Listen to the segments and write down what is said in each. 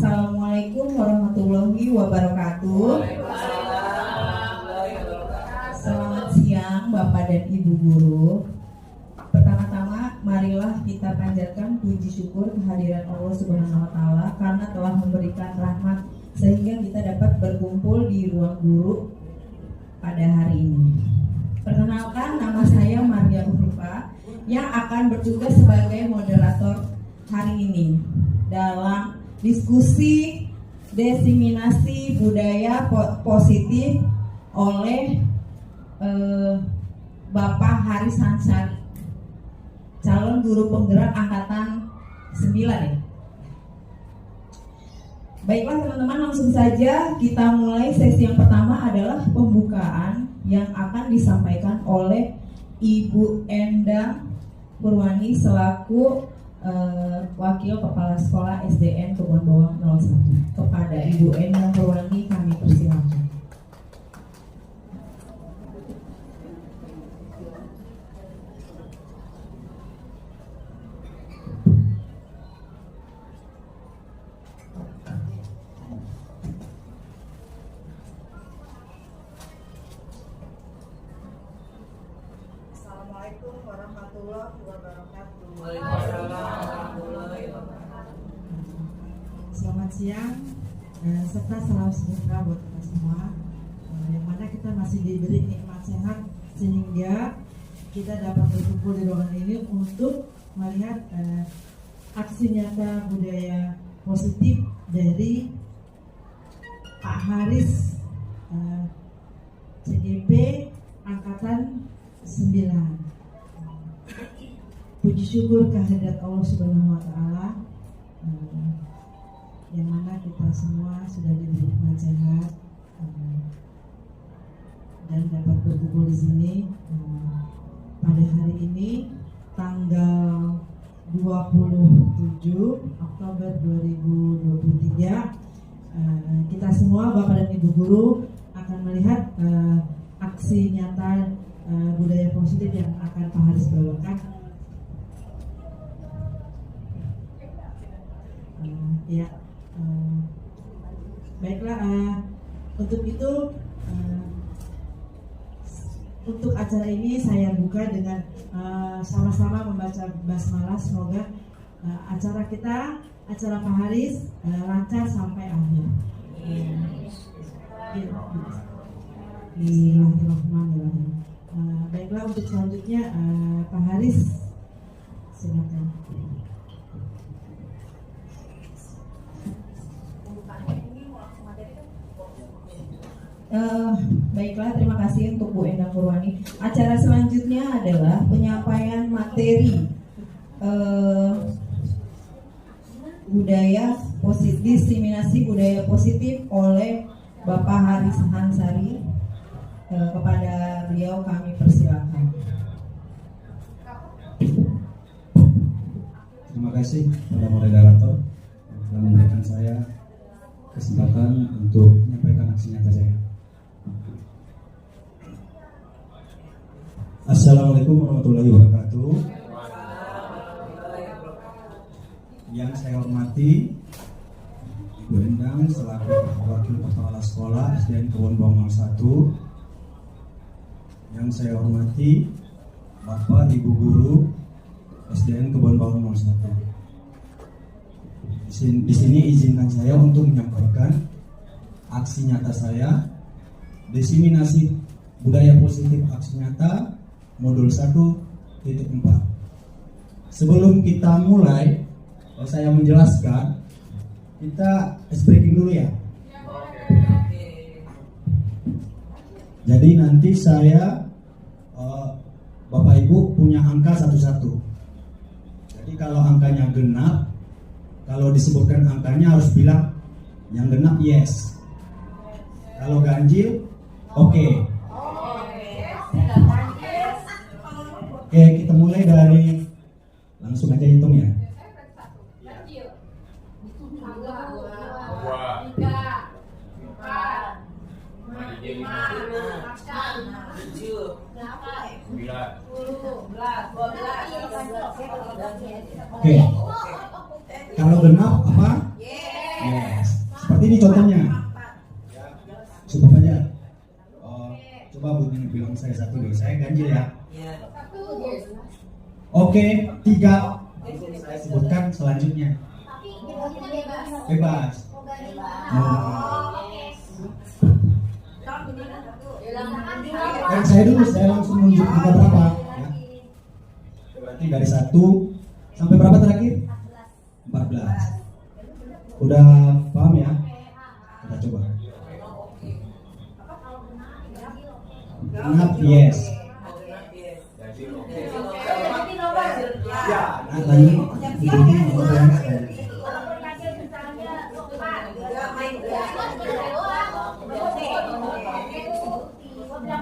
Assalamualaikum warahmatullahi wabarakatuh. Selamat siang Bapak dan Ibu Guru. Pertama-tama marilah kita panjatkan puji syukur kehadiran Allah Subhanahu wa taala karena telah memberikan rahmat sehingga kita dapat berkumpul di ruang guru pada hari ini. Perkenalkan, nama saya Maria Ufrifa yang akan bertugas sebagai moderator hari ini dalam diskusi diseminasi budaya positif oleh Bapak Haris Hansari, calon guru penggerak angkatan 9 ya. Baiklah teman-teman, langsung saja kita mulai. Sesi yang pertama adalah pembukaan yang akan disampaikan oleh Ibu Endang Purwani selaku Wakil Kepala Sekolah SDN Kebon Bawang 01. Kepada Ibu Endang Purwani kami persilakan. Assalamualaikum warahmatullahi wabarakatuh. Selamat siang serta salam sejahtera buat kita semua, yang mana kita masih diberi nikmat sehat sehingga kita dapat berkumpul di ruangan ini untuk melihat aksi nyata budaya positif dari Pak Haris CGP Angkatan 9. Puji syukur kehadirat Allah Subhanahu wa taala, yang mana kita semua sudah diberi nikmat sehat dan dapat berkumpul di sini pada hari ini tanggal 27 Oktober 2023. Kita semua Bapak dan Ibu Guru akan melihat aksi nyata budaya positif yang akan Pak Haris bawakan. Baiklah, untuk itu untuk acara ini saya buka dengan sama-sama membaca basmalah. Semoga acara kita, acara Pak Haris lancar sampai akhir. Bismillahirrahmanirrahim. Baiklah, untuk selanjutnya Pak Haris silakan. Baiklah, terima kasih untuk Bu Endang Purwani. Acara selanjutnya adalah penyampaian materi budaya positif, diseminasi budaya positif oleh Bapak Haris Hansari. Kepada beliau kami persilakan. Terima kasih kepada moderator telah memberikan saya kesempatan untuk menyampaikan aksi nyata saya. Assalamualaikum warahmatullahi wabarakatuh. Yang saya hormati Ibu Endang selaku Wakil Kepala Sekolah SDN Kebon Bawang 01. Yang saya hormati Bapak Ibu Guru SDN Kebon Bawang 01. Di sini izinkan saya untuk menyampaikan aksi nyata saya, diseminasi budaya positif aksi nyata modul 1.4. Sebelum kita mulai, saya menjelaskan, kita breaking dulu ya. Jadi nanti saya Bapak Ibu punya angka satu-satu. Jadi kalau angkanya genap, kalau disebutkan angkanya harus bilang yang genap yes. Kalau ganjil oke. Oke, kita mulai dari langsung aja hitung ya. Oke. Kalau genap apa? Yes. Yes. Seperti ini contohnya. Coba aja. Oh, coba Bu Nini bilang saya satu dulu. Saya ganjil ya. Oke, 3. Saya sebutkan selanjutnya. Bebas. Dan saya dulu, saya langsung menunjuk angka berapa ya. Berarti dari 1 sampai berapa terakhir? 14. Udah paham ya? Kita coba. Genap, yes. Nah, tadi ini nomor yang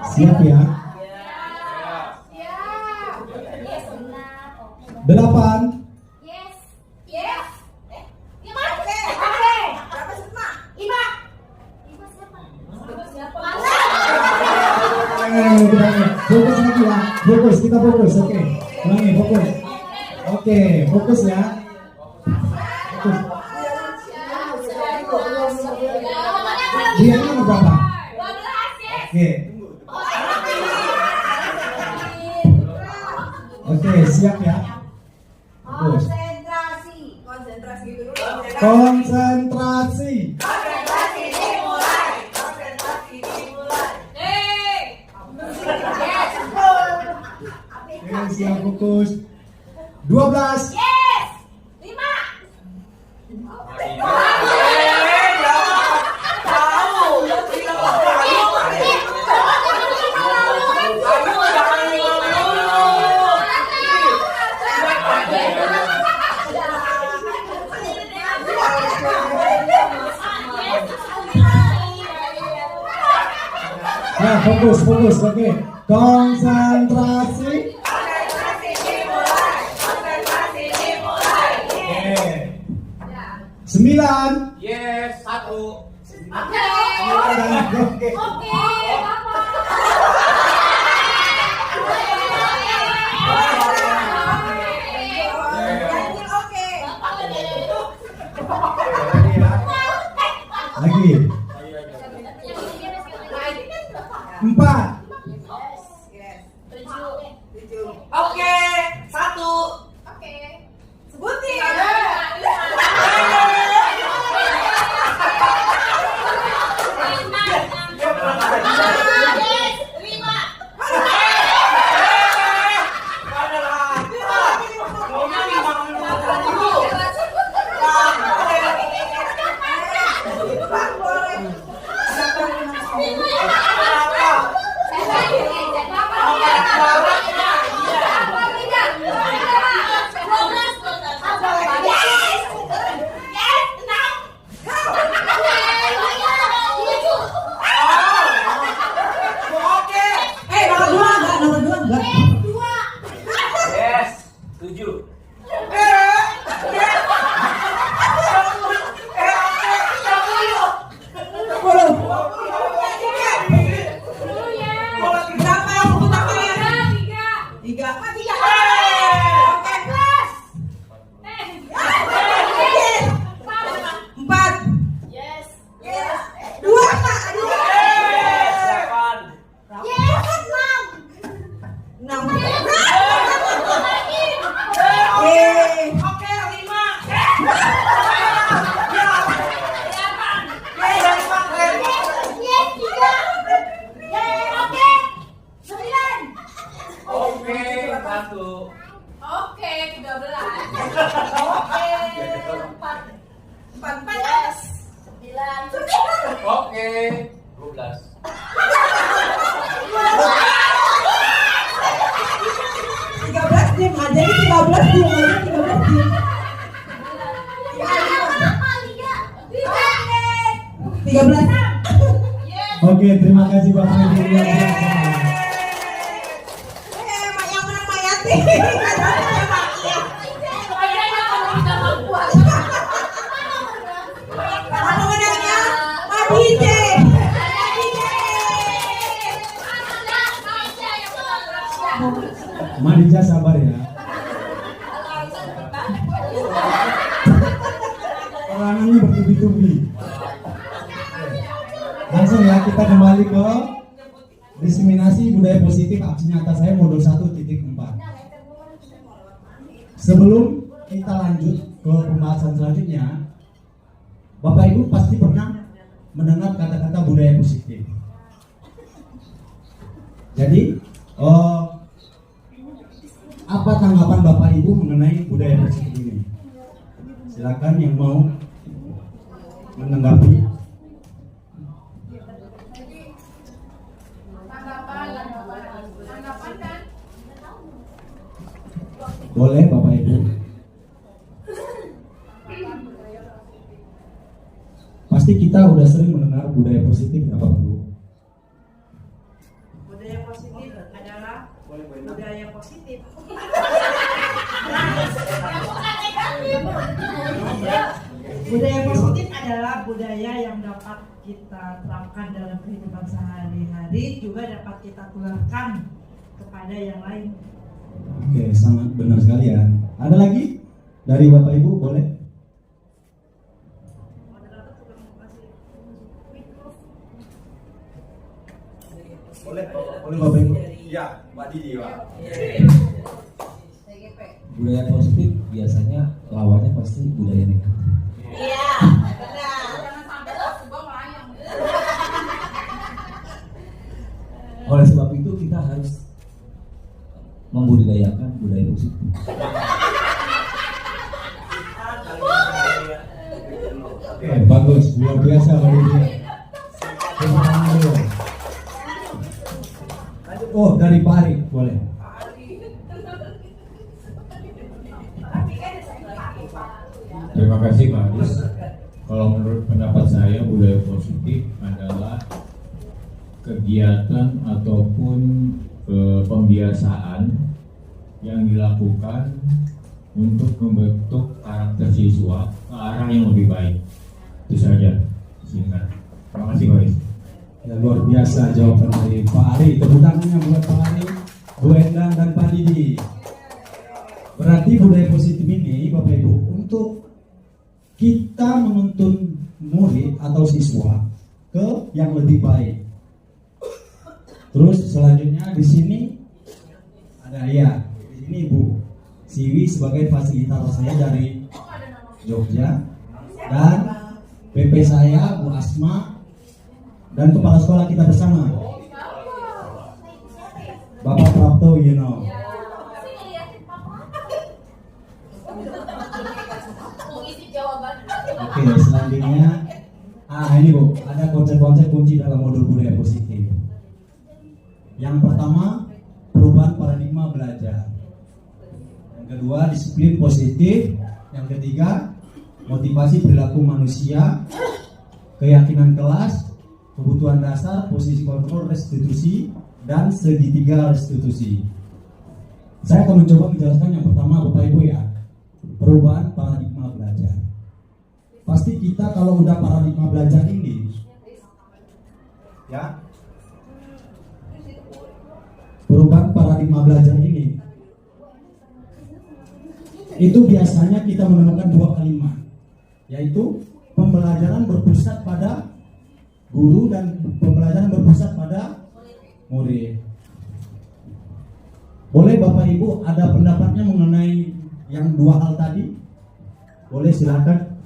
siap ya? 8. Fokus lagi ya, fokus, kita fokus, oke. Ulangi, fokus. Oke, fokus ya. Fokus. Dia ini nomor berapa? Oke. Oke, siap ya. Fokus. Konsentrasi. Oke, siap, fokus. 12. Nah, fokus, oke. Konsentrasi. Oke. 9. Yes, 1. Oke. Lagi. 4. Oke, 1. Sebutin. Yes, 7. Oke, 12. Diem aja ini 13 diem aja 13 diem. 13. Oke, terima kasih Bapak Ibu. Yang menang Mayati. Pemenangnya Madije. Madija sabar ya. Perangannya bertubi B2B. Langsung ya, kita kembali ke diseminasi budaya positif aksi nyata saya modul 1.4. Sebelum kita lanjut ke pembahasan selanjutnya, Bapak Ibu pasti pernah mendengar kata-kata budaya positif. Jadi, apa tanggapan Bapak Ibu mengenai budaya positif ini? Silakan yang mau menanggapi. Boleh Bapak Ibu. Pasti kita udah sering mendengar budaya positif ya Bapak Ibu. Budaya positif adalah budaya positif. Budaya positif adalah budaya yang dapat kita terapkan dalam kehidupan sehari-hari, juga dapat kita tularkan kepada yang lain. Oke, sangat benar sekali ya. Ada lagi dari Bapak Ibu, boleh? Boleh Bapak Ibu. Ya, Mbak Didi, Pak. Budaya positif biasanya lawannya pasti budaya negatif. Iya, benar. Jangan sampai terjebak melayang. Oleh sebab itu kita harus membudidayakan budaya positif. Oke, bagus, luar biasa Pak Didi. Tepuk tangan dulu. Oh, dari Pak Ari, boleh. Terima kasih Pak Adis. Kalau menurut pendapat saya budaya positif adalah kegiatan ataupun pembiasaan yang dilakukan untuk membentuk karakter siswa ke arah yang lebih baik. Itu saja singkat. Terima kasih Pak Adis. Ya, luar biasa jawaban dari Pak Ari. Tepuk tangannya buat Pak Ari, Bu Endang dan Pak Didi. Berarti budaya positif ini Bapak Ibu untuk kita menuntun murid atau siswa ke yang lebih baik. Terus selanjutnya di sini ada ya, di sini Ibu Siwi sebagai fasilitator saya dari Jogja, dan PP saya Bu Asma, dan kepala sekolah kita bersama Bapak Prapto Yuno. Oke, selanjutnya ini Bu, ada konsep-konsep kunci dalam modul budaya positif. Yang pertama, perubahan paradigma belajar. Yang kedua, disiplin positif. Yang ketiga, motivasi perilaku manusia. Keyakinan kelas, kebutuhan dasar, posisi kontrol, restitusi, dan segitiga restitusi. Saya akan mencoba menjelaskan yang pertama Bapak Ibu ya, perubahan paradigma belajar. Pasti kita kalau udah paradigma belajar ini, ya, perubahan paradigma belajar ini, itu biasanya kita menemukan dua kalimat, yaitu pembelajaran berpusat pada guru dan pembelajaran berpusat pada murid. Boleh Bapak Ibu ada pendapatnya mengenai yang dua hal tadi? Boleh, silakan.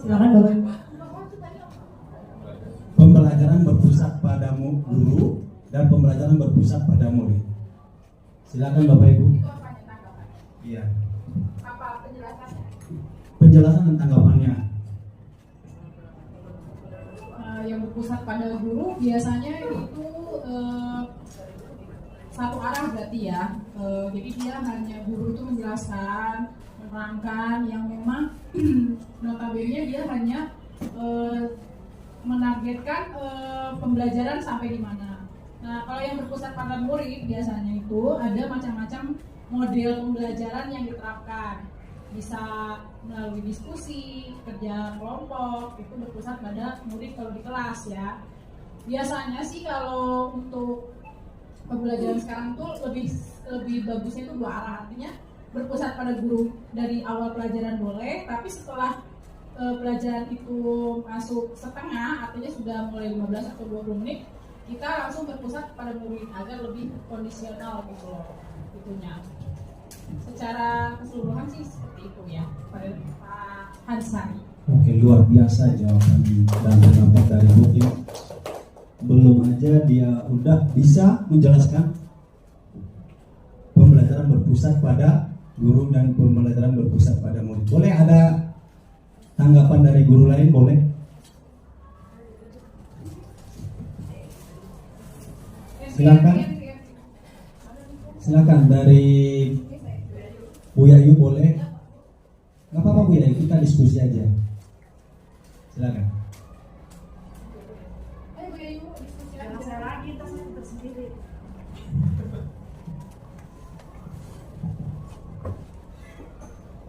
Silakan Bapak. Pembelajaran berpusat pada guru dan pembelajaran berpusat pada murid. Silakan Bapak Ibu. Iya. Apa penjelasannya? Penjelasan dan tanggapannya. Yang berpusat pada guru biasanya itu satu arah berarti ya. Jadi dia hanya guru itu menjelaskan, menerangkan yang memang notabene dia hanya menargetkan pembelajaran sampai di mana. Nah, kalau yang berpusat pada murid biasanya itu ada macam-macam model pembelajaran yang diterapkan. Bisa melalui diskusi, kerja kelompok, itu berpusat pada murid kalau di kelas ya. Biasanya sih kalau untuk pembelajaran sekarang tuh lebih bagusnya itu dua arah, artinya berpusat pada guru dari awal pelajaran boleh, tapi setelah pelajaran itu masuk setengah, artinya sudah mulai 15 atau 20 menit, kita langsung berpusat pada murid agar lebih kondisional gitu loh itunya. Secara keseluruhan sih seperti itu ya Pak Hansari. Oke, luar biasa jawaban dan pendapat dari Bukim. Belum aja dia udah bisa menjelaskan pembelajaran berpusat pada guru dan pembelajaran berpusat pada murid. Boleh ada tanggapan dari guru lain? Boleh? Silakan. Silakan dari Bu Yayu boleh? Gak apa-apa Bu Yayu, kita diskusi aja. Silakan.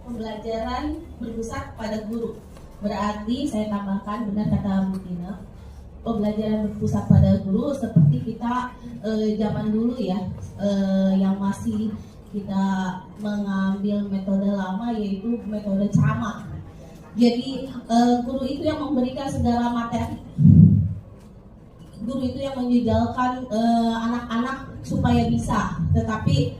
Pembelajaran berpusat pada guru. Berarti saya tambahkan, benar kata Bu Tina, pembelajaran berpusat pada guru seperti kita zaman dulu ya, yang masih kita mengambil metode lama yaitu metode ceramah. Jadi guru itu yang memberikan segala materi. Guru itu yang menjejalkan anak-anak supaya bisa, tetapi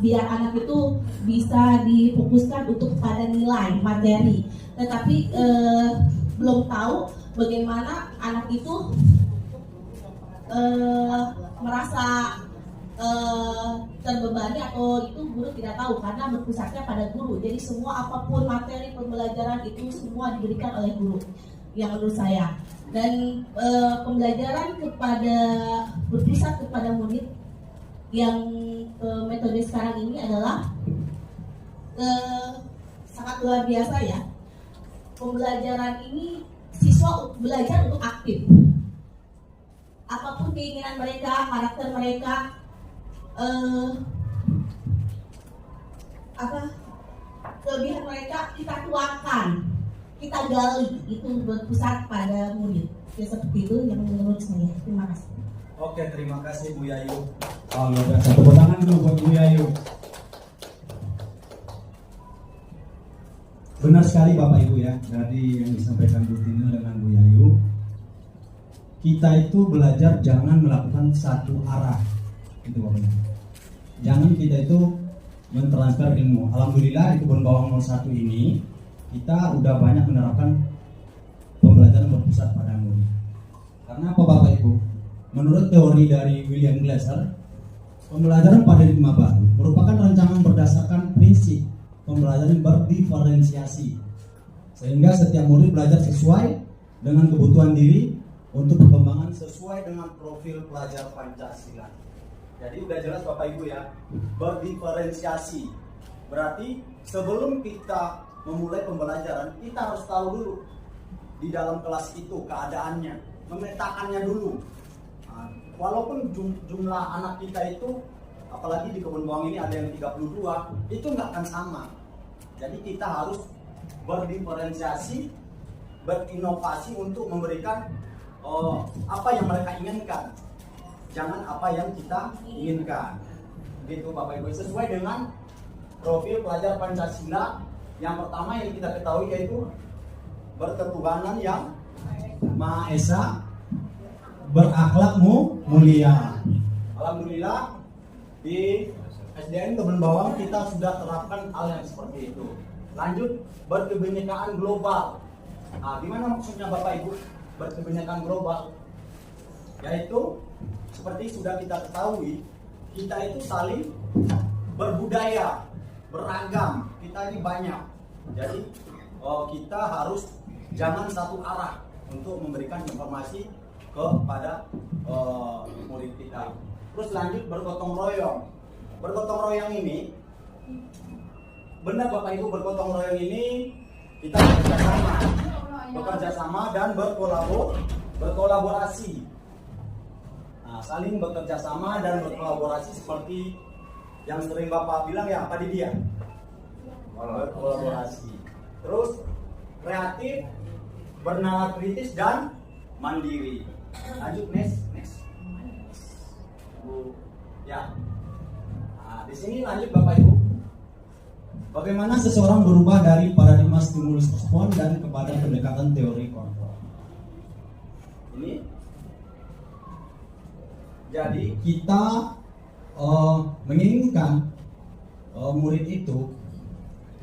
biar anak itu bisa difokuskan untuk pada nilai materi, tetapi belum tahu bagaimana anak itu merasa terbebani atau itu guru tidak tahu karena berpusatnya pada guru. Jadi semua apapun materi pembelajaran itu semua diberikan oleh guru yang menurut saya. Dan pembelajaran kepada berpusat kepada murid yang metode sekarang ini adalah sangat luar biasa ya. Pembelajaran ini siswa belajar untuk aktif. Apapun keinginan mereka, karakter mereka, kelebihan mereka kita tuangkan, kita gali, itu berpusat pada murid. Ya, seperti itu yang menurut saya. Terima kasih. Oke, terima kasih Bu Yayu. Oh, luar biasa. Tepuk tangan dulu buat Bu Yayu. Benar sekali Bapak Ibu ya, dari yang disampaikan Bu Tina dengan Bu Yayu. Kita itu belajar jangan melakukan satu arah, itu Bapak Ibu. Jangan kita itu mentransfer ilmu. Alhamdulillah di Kebun Bawang 01 ini kita udah banyak menerapkan pembelajaran berpusat pada murid. Karena apa Bapak Ibu? Menurut teori dari William Glasser, pembelajaran paradigma baru merupakan rancangan berdasarkan prinsip pembelajaran berdiferensiasi, sehingga setiap murid belajar sesuai dengan kebutuhan diri untuk perkembangan sesuai dengan profil pelajar Pancasila. Jadi udah jelas Bapak Ibu ya, berdiferensiasi berarti sebelum kita memulai pembelajaran kita harus tahu dulu di dalam kelas itu keadaannya, memetakannya dulu. Nah, walaupun jumlah anak kita itu, apalagi di Kebun Bawang ini ada yang 32, itu nggak akan sama. Jadi kita harus berdiferensiasi, berinovasi untuk memberikan apa yang mereka inginkan, jangan apa yang kita inginkan. Gitu Bapak Ibu, sesuai dengan profil pelajar Pancasila. Yang pertama yang kita ketahui yaitu berketuhanan yang Maha Esa, berakhlak mulia. Alhamdulillah di SDN Kebun Bawang kita sudah terapkan hal yang seperti itu. Lanjut, berkebinekaan global. Nah, gimana maksudnya Bapak Ibu berkebinekaan global? Yaitu seperti sudah kita ketahui, kita itu saling berbudaya, beragam. Kita ini banyak. Jadi kita harus jangan satu arah untuk memberikan informasi kepada murid kita. Terus lanjut, bergotong royong. Bergotong royong ini benar Bapak Ibu, bergotong royong ini kita bekerja sama dan berkolaborasi. Nah, saling bekerja sama dan berkolaborasi seperti yang sering Bapak bilang ya, apa dia? Berkolaborasi. Terus kreatif, bernalar kritis dan mandiri. Lanjut next. Ya. Nah, di sini lanjut Bapak Ibu. Bagaimana seseorang berubah dari paradigma stimulus respon dan kepada pendekatan teori kontrol. Ini jadi kita menginginkan murid itu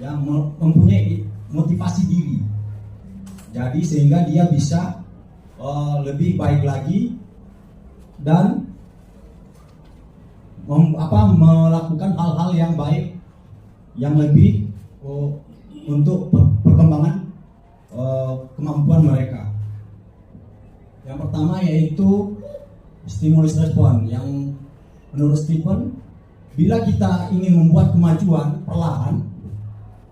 yang mempunyai motivasi diri. Jadi sehingga dia bisa lebih baik lagi dan melakukan hal-hal yang baik yang lebih untuk perkembangan kemampuan mereka. Yang pertama yaitu stimulus respon, yang menurut Stephen, bila kita ingin membuat kemajuan perlahan,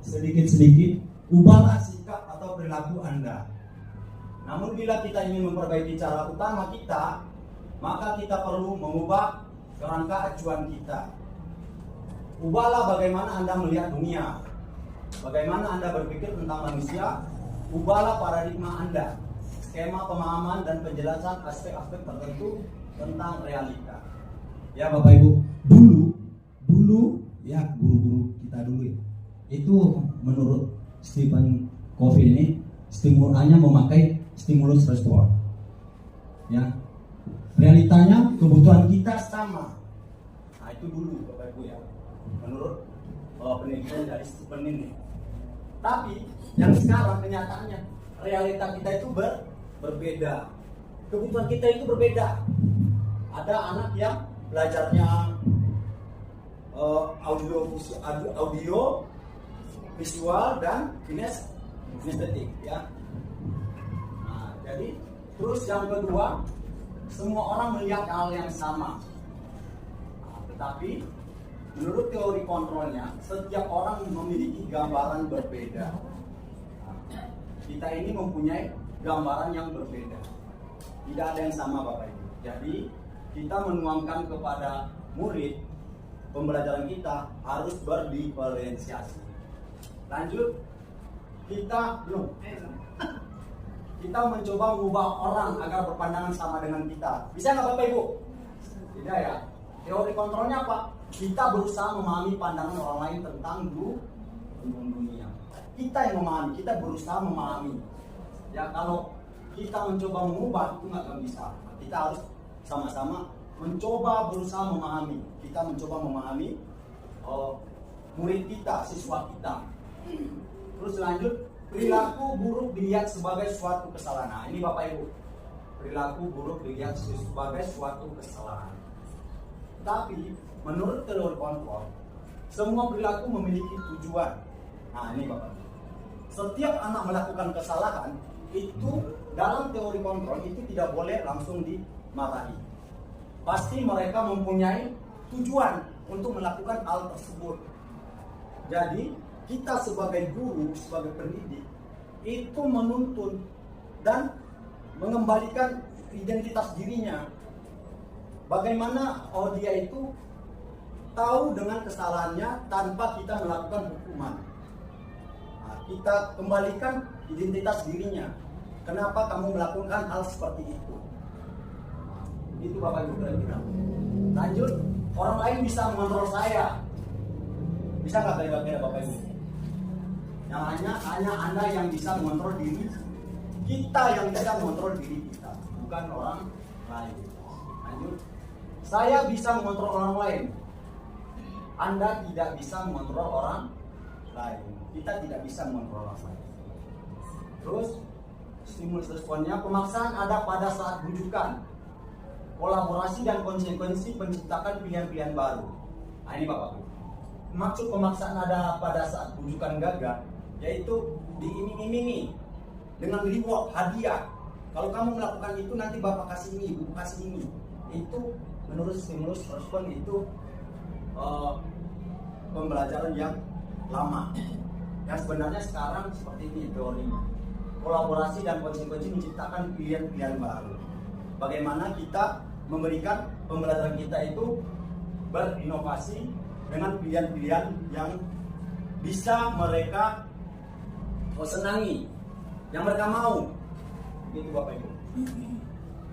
sedikit-sedikit, ubahlah sikap atau perilaku Anda. Namun bila kita ingin memperbaiki cara utama kita, maka kita perlu mengubah kerangka acuan kita. Ubahlah bagaimana Anda melihat dunia, bagaimana Anda berpikir tentang manusia. Ubahlah paradigma Anda, skema pemahaman dan penjelasan aspek-aspek tertentu tentang realita. Ya Bapak Ibu, dulu ya guru-guru kita dulu itu menurut Stephen Covey ini hanya memakai stimulus respon. Ya, realitanya kebutuhan kita sama. Nah itu dulu Bapak Ibu ya, menurut penelitian dari Stephen ini. Tapi yang sekarang kenyataannya realita kita itu berbeda. Kebutuhan kita itu berbeda. Ada anak yang belajarnya audio, visual dan kinestetik ya. Nah, jadi terus yang kedua, semua orang melihat hal yang sama. Nah, tetapi menurut teori kontrolnya, setiap orang memiliki gambaran berbeda. Nah, kita ini mempunyai gambaran yang berbeda. Tidak ada yang sama Bapak Ibu. Jadi kita menuangkan kepada murid, pembelajaran kita harus berdiferensiasi. Lanjut, kita mencoba mengubah orang agar berpandangan sama dengan kita. Bisa nggak Bapak Ibu? Tidak ya. Teori kontrolnya apa? Kita berusaha memahami pandangan orang lain tentang dunia. Kita yang memahami, kita berusaha memahami. Ya kalau kita mencoba mengubah itu nggak akan bisa. Kita harus sama-sama mencoba berusaha memahami. Kita mencoba memahami murid kita, siswa kita. Terus lanjut, perilaku buruk dilihat sebagai suatu kesalahan. Nah, ini Bapak Ibu, perilaku buruk dilihat sebagai suatu kesalahan. Tapi menurut teori kontrol, semua perilaku memiliki tujuan. Nah, ini Bapak Ibu, setiap anak melakukan kesalahan itu dalam teori kontrol itu tidak boleh langsung dimarahi. Pasti mereka mempunyai tujuan untuk melakukan hal tersebut. Jadi kita sebagai guru, sebagai pendidik itu menuntun dan mengembalikan identitas dirinya. Bagaimana dia itu tahu dengan kesalahannya tanpa kita melakukan hukuman. Nah, kita kembalikan identitas dirinya. Kenapa kamu melakukan hal seperti itu? Itu Bapak Ibu kira-kira. Lanjut, orang lain bisa mengontrol saya. Bisa nggak kira-kira Bapak Ibu? Yang hanya Anda yang bisa mengontrol diri. Kita yang bisa mengontrol diri kita, bukan orang lain. Lanjut, saya bisa mengontrol orang lain. Anda tidak bisa mengontrol orang lain. Kita tidak bisa mengontrol orang lain. Terus stimulus responnya, pemaksaan ada pada saat bujukan, kolaborasi dan konsekuensi menciptakan pilihan-pilihan baru. Nah ini Bapak Ibu, maksud pemaksaan ada pada saat bujukan gagal, yaitu diiming-imingi dengan reward, hadiah. Kalau kamu melakukan itu nanti Bapak kasih ini, Ibu kasih ini. Itu menurut stimulus respon itu pembelajaran yang lama. Yang sebenarnya sekarang seperti ini teorinya. Kolaborasi dan konsekuensi menciptakan pilihan-pilihan baru. Bagaimana kita memberikan pembelajaran kita itu berinovasi dengan pilihan-pilihan yang bisa mereka senangi, yang mereka mau. Gitu Bapak Ibu.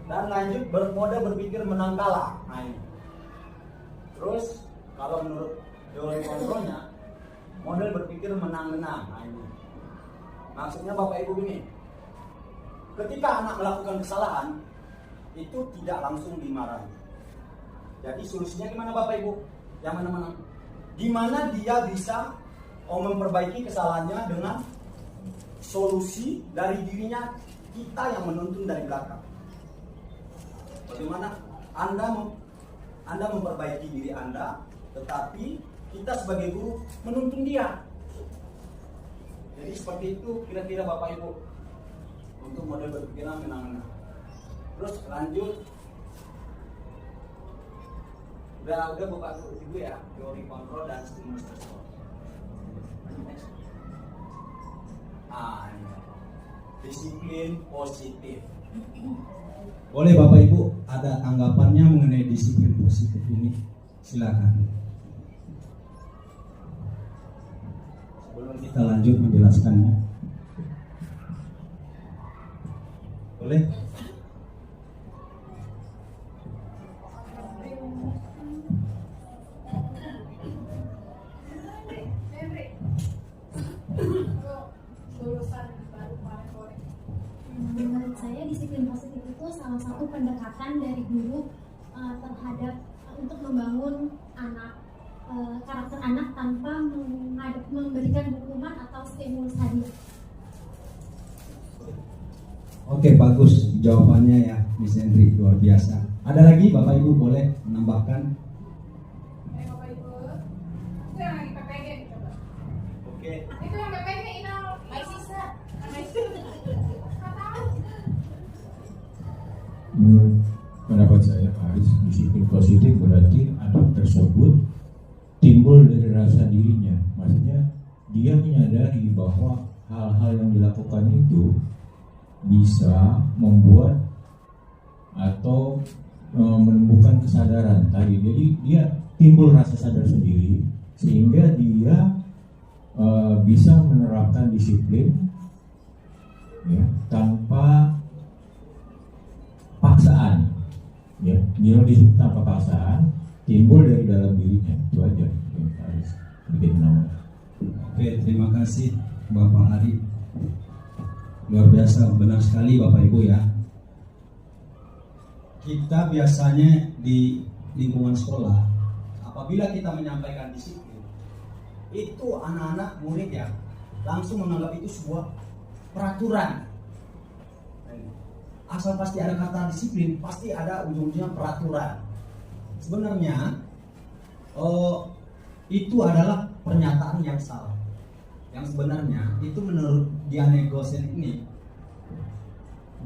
Dan lanjut, bermode berpikir menang kalah. Nah ini. Terus kalau menurut teori kontrolnya, model berpikir menang-menang. Nah, ini. Maksudnya Bapak Ibu ini, ketika anak melakukan kesalahan, itu tidak langsung dimarahi. Jadi solusinya gimana Bapak Ibu? Yang mana menang? Gimana dia bisa memperbaiki kesalahannya dengan solusi dari dirinya, kita yang menuntun dari belakang. Bagaimana Anda memperbaiki diri Anda, tetapi kita sebagai guru menuntun dia. Jadi seperti itu kira-kira Bapak Ibu untuk model berpikiran menang-menang. Terus lanjut, udah Bapak Ibu ya, teori kontrol dan stimulus respon. Ini disiplin positif. Boleh Bapak Ibu ada tanggapannya mengenai disiplin positif ini? Silakan. Sebelum kita lanjut menjelaskannya. Boleh? Menurut saya disiplin positif itu salah satu pendekatan dari guru terhadap untuk membangun karakter anak tanpa memberikan hukuman atau stimulus hadiah. Oke, bagus jawabannya ya, Miss Hendri, luar biasa. Ada lagi Bapak Ibu boleh menambahkan? Bapak Ibu, itu yang lagi PPG coba. Oke. Itu yang PPG Inal Maisisa. Menurut pendapat saya, Haris, disiplin positif berarti anak tersebut timbul dari rasa dirinya. Maksudnya dia menyadari bahwa hal-hal yang dilakukan itu bisa membuat atau menumbuhkan kesadaran tadi. Jadi dia timbul rasa sadar sendiri sehingga dia bisa menerapkan disiplin ya, tanpa paksaan, ya, dia tanpa paksaan timbul dari dalam dirinya, itu aja yang harus bikin nama. Oke, terima kasih Bapak Ari. Luar biasa, benar sekali Bapak Ibu ya. Kita biasanya di lingkungan sekolah, apabila kita menyampaikan disiplin, itu anak-anak murid ya langsung menganggap itu sebuah peraturan. Asal pasti ada kata disiplin, pasti ada ujung-ujungnya peraturan. Sebenarnya itu adalah pernyataan yang salah. Yang sebenarnya itu menurut Diane Gosen ini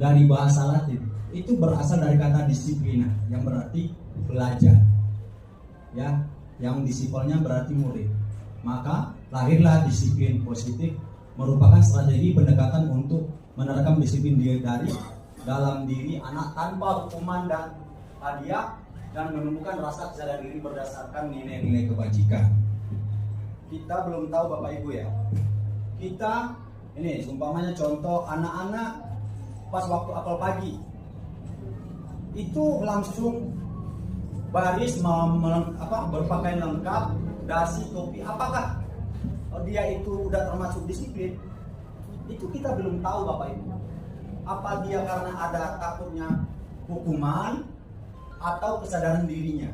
dari bahasa Latin itu berasal dari kata disiplina yang berarti belajar. Ya, yang disipelnya berarti murid. Maka lahirlah disiplin positif merupakan strategi pendekatan untuk menerapkan disiplin diri dari dalam diri anak tanpa hukuman dan hadiah dan menumbuhkan rasa kesadaran diri berdasarkan nilai-nilai kebajikan. Kita belum tahu Bapak Ibu ya. Kita ini umpamanya contoh anak-anak pas waktu apel pagi itu langsung baris berpakaian lengkap, dasi, topi. Apakah dia itu udah termasuk disiplin? Itu kita belum tahu Bapak Ibu. Apa dia karena ada takutnya hukuman atau kesadaran dirinya?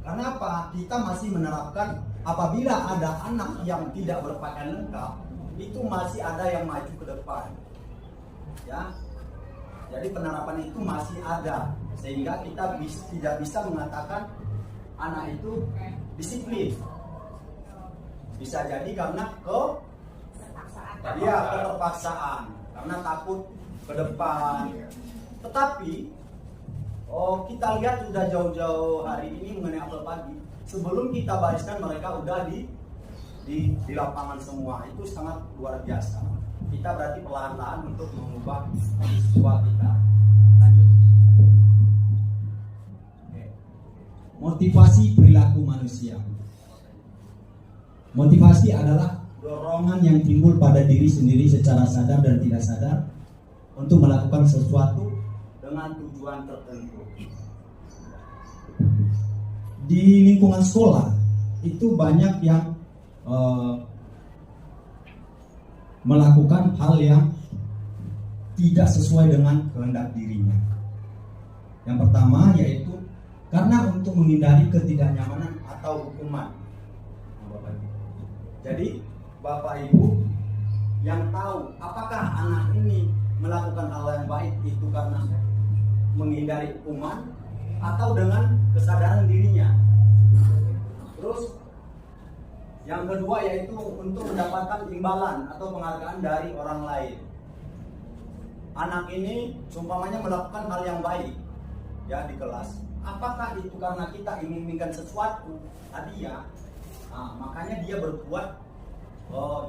Karena apa? Kita masih menerapkan apabila ada anak yang tidak berpakaian lengkap, itu masih ada yang maju ke depan. Ya. Jadi penerapan itu masih ada sehingga kita tidak bisa mengatakan anak itu disiplin. Bisa jadi karena keterpaksaan, karena takut ke depan. Tetapi kita lihat sudah jauh-jauh hari ini mengenai apel pagi. Sebelum kita bariskan mereka udah di lapangan semua. Itu sangat luar biasa. Kita berarti perlahan-lahan untuk mengubah siswa kita. Lanjut. Oke. Motivasi perilaku manusia. Motivasi adalah dorongan yang timbul pada diri sendiri secara sadar dan tidak sadar untuk melakukan sesuatu dengan tujuan tertentu. Di lingkungan sekolah itu banyak yang melakukan hal yang tidak sesuai dengan kehendak dirinya. Yang pertama yaitu karena untuk menghindari ketidaknyamanan atau hukuman. Jadi Bapak Ibu yang tahu apakah anak ini melakukan hal yang baik itu karena menghindari hukuman atau dengan kesadaran dirinya. Terus yang kedua yaitu untuk mendapatkan imbalan atau penghargaan dari orang lain. Anak ini seumpamanya melakukan hal yang baik ya di kelas. Apakah itu karena kita inginkan sesuatu hadiah? Makanya dia berbuat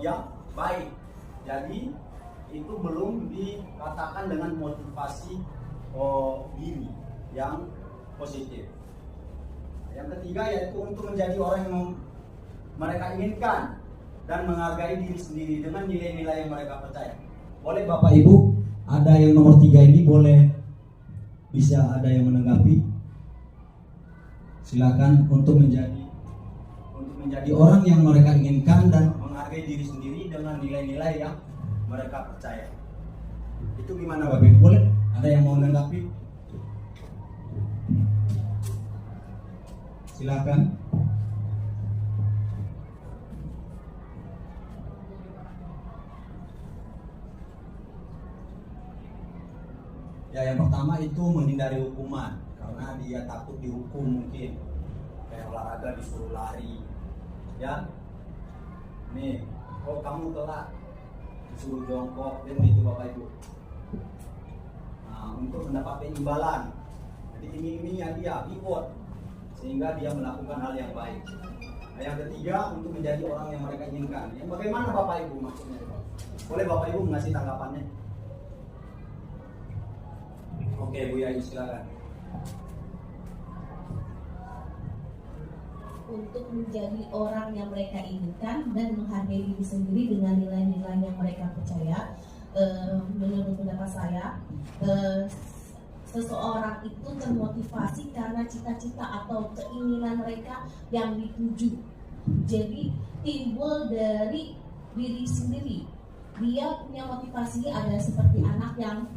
yang baik. Jadi itu belum dikatakan dengan motivasi diri yang positif. Yang ketiga yaitu untuk menjadi orang yang mereka inginkan dan menghargai diri sendiri dengan nilai-nilai yang mereka percaya. Boleh Bapak Ibu, ada yang nomor 3 ini boleh bisa ada yang menanggapi? Silakan untuk menjadi orang yang mereka inginkan dan menghargai diri sendiri dengan nilai-nilai yang mereka percaya. Itu gimana Bapak Ibu? Boleh? Ada yang mau menanggapi? Silakan. Ya, yang pertama itu menghindari hukuman karena dia takut dihukum mungkin. Kayak olahraga disuruh lari. Ya. Nih, kok kamu telat disuruh jongkok dan gitu Bapak Ibu. Nah, untuk mendapatkan imbalan. Jadi ini yang dia reward sehingga dia melakukan hal yang baik. Nah, yang ketiga untuk menjadi orang yang mereka inginkan. Yang bagaimana Bapak Ibu maksudnya? Boleh Bapak Ibu mengasih tanggapannya? Oke, Bu Yayu silakan. Untuk menjadi orang yang mereka inginkan dan menghargai diri sendiri dengan nilai-nilai yang mereka percaya, menurut pendapat saya, seseorang itu termotivasi karena cita-cita atau keinginan mereka yang dituju. Jadi timbul dari diri sendiri. Dia punya motivasi ada seperti anak yang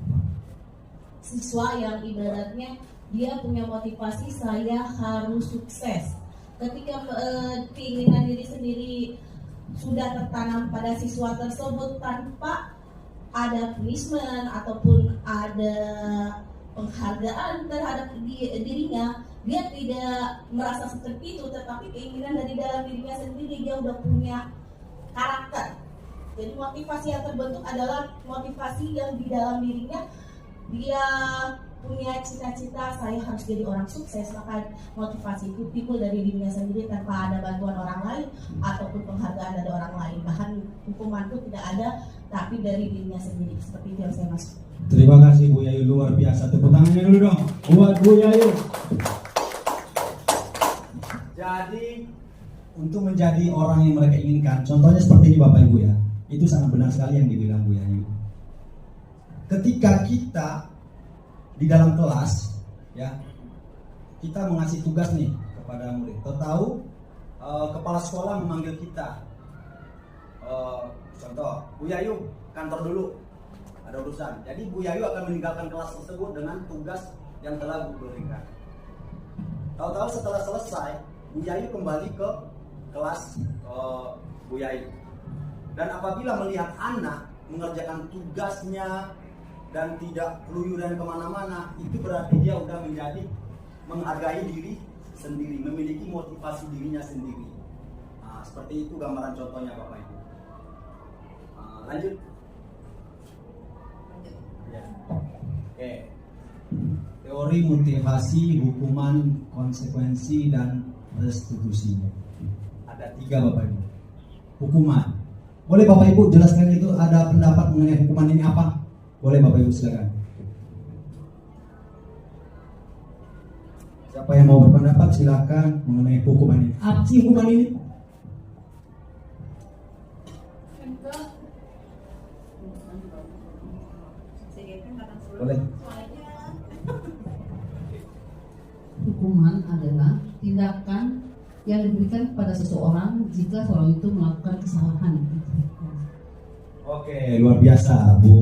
siswa yang ibaratnya dia punya motivasi saya harus sukses. Ketika keinginan diri sendiri sudah tertanam pada siswa tersebut tanpa ada punishment ataupun ada penghargaan terhadap dirinya, dia tidak merasa seperti itu, tetapi keinginan dari dalam dirinya sendiri dia udah punya karakter. Jadi motivasi yang terbentuk adalah motivasi yang di dalam dirinya dia punya cita-cita saya harus jadi orang sukses, maka motivasi itu timbul dari dirinya sendiri tanpa ada bantuan orang lain ataupun penghargaan dari orang lain. Bahkan hukuman itu tidak ada, tapi dari dirinya sendiri. Seperti itu yang saya maksud. Terima kasih Bu Yayu, luar biasa. Tepuk tangannya dulu dong buat Bu Yayu. Jadi untuk menjadi orang yang mereka inginkan, contohnya seperti ini Bapak Ibu ya, itu sangat benar sekali yang dibilang Bu Yayu. Ketika kita di dalam kelas, ya, kita mengasih tugas nih kepada murid. Tahu kepala sekolah memanggil kita, contoh, Bu Yayu kantor dulu, ada urusan. Jadi Bu Yayu akan meninggalkan kelas tersebut dengan tugas yang telah Bu berikan. Tahu-tahu setelah selesai, Bu Yayu kembali ke kelas Bu Yayu. Dan apabila melihat anak mengerjakan tugasnya dan tidak keluyuran kemana-mana, itu berarti dia udah menjadi menghargai diri sendiri, memiliki motivasi dirinya sendiri. Nah, seperti itu gambaran contohnya Bapak Ibu. Lanjut. Ya. Oke. Teori motivasi, hukuman, konsekuensi, dan restitusi. Ada 3 Bapak Ibu. Hukuman. Boleh Bapak Ibu jelaskan itu, ada pendapat mengenai hukuman ini apa? Boleh Bapak Ibu silakan. Siapa yang mau berpendapat silakan mengenai hukuman ini. Apa sih hukuman ini? Boleh. Hukuman adalah tindakan yang diberikan kepada seseorang jika seorang itu melakukan kesalahan. Oke, luar biasa, Bu.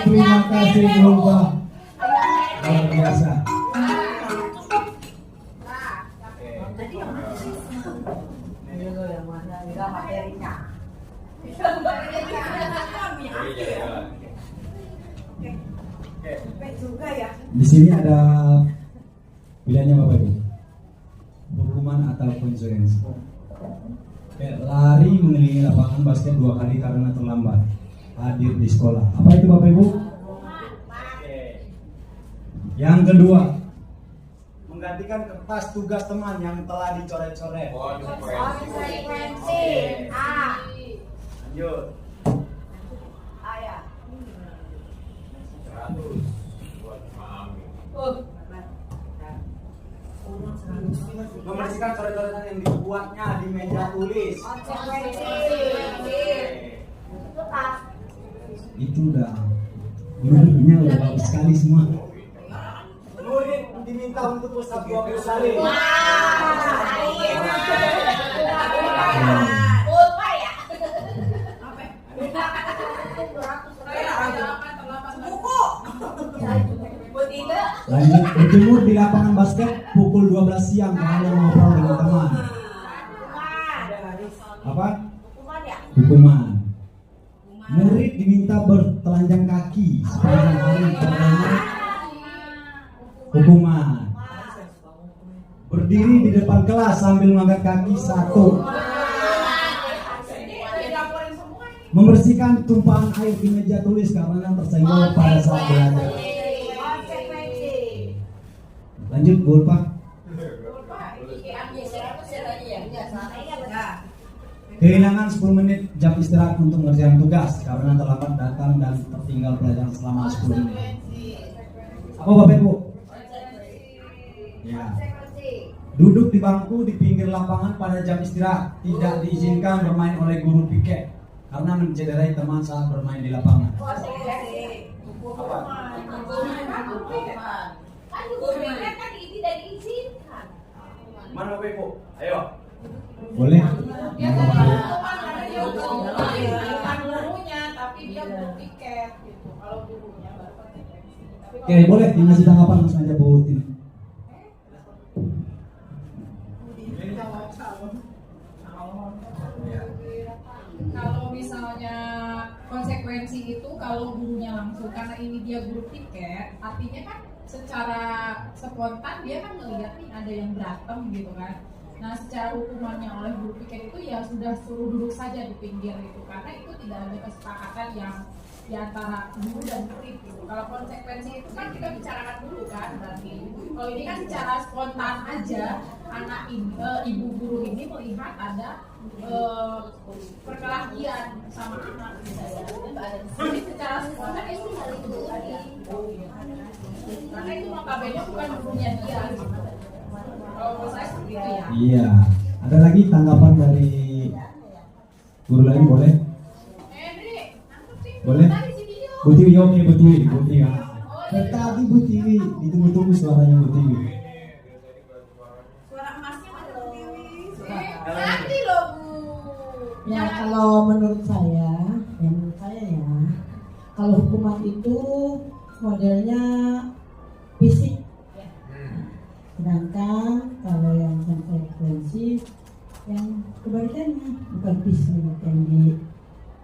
Terima kasih Nova. Luar biasa. Di sini ada pilihannya Bapak Ibu. Hukuman atau konsekuensi. Lari mengelilingi lapangan basket 2 kali karena terlambat hadir di sekolah. Apa itu Bapak Ibu? Yang kedua, menggantikan kertas tugas teman yang telah dicoret-coret. Konsekuensi A. Lanjut. A ya. 100 buat Mami. Membersihkan coret-coretan yang dibuatnya di meja tulis. Konsekuensi itu tas. Itu udah gurunya udah bagus sekali semua. Murid diminta untuk ustaz 20 kali. Lupa ya. Buku. Tidak. Lanjut, berjemur di lapangan basket pukul 12 siang karena ngobrol dengan teman. Apa? Hukuman ya. Hukuman. Murid diminta bertelanjang kaki sepanjang hari karena hukuman. Berdiri di depan kelas sambil mengangkat kaki 1. Membersihkan tumpahan air di meja tulis karena tersenggol pada saat belajar. Lanjut, Bu Pak. Kehilangan 10 menit jam istirahat untuk mengerjakan tugas karena terlambat datang dan tertinggal pelajaran selama 10 menit. Apa Bapak Ibu? Ya. Duduk di bangku di pinggir lapangan pada jam istirahat, tidak diizinkan bermain oleh guru piket karena mencederai teman saat bermain di lapangan. Kan ini tidak diizinkan. Mana Bapak Ibu? Ayo. Boleh? Dia bukan gurunya, tapi dia guru piket gitu. Kalau gurunya baru konsekuensi. Oke, boleh dikasih tanggapan langsung aja Bu Tin. Kalau misalnya konsekuensi itu kalau gurunya langsung, karena ini dia guru piket, artinya kan secara spontan dia kan melihat nih ada yang berantem gitu kan. Nah, secara hukumannya oleh guru piket itu ya sudah suruh duduk saja di pinggir gitu, karena itu tidak ada kesepakatan yang di antara guru dan murid gitu. Kalau konsekuensi itu kan kita bicarakan dulu kan berarti. Kalau ini kan secara spontan aja anak ini, ibu guru ini melihat ada perkelahian sama anak misalnya. Jadi secara spontan itu harus diurus. Karena itu notabene bukan gurunya dia gitu. Kalau menurut saya seperti itu ya. Iya. Ada lagi tanggapan dari guru lain boleh? Boleh? Bu Tiwi, oke Bu Tiwi, Bu Tiwi. Tadi Bu Tiwi, ditunggu-tunggu suaranya Bu Tiwi. Suara emasnya mana Bu Tiwi? Nanti loh Bu. Ya kalau menurut saya ya, kalau hukuman itu modelnya fisik. Sedangkan kalau yang konsekuensi yang kebalikannya bukan bisnis yang di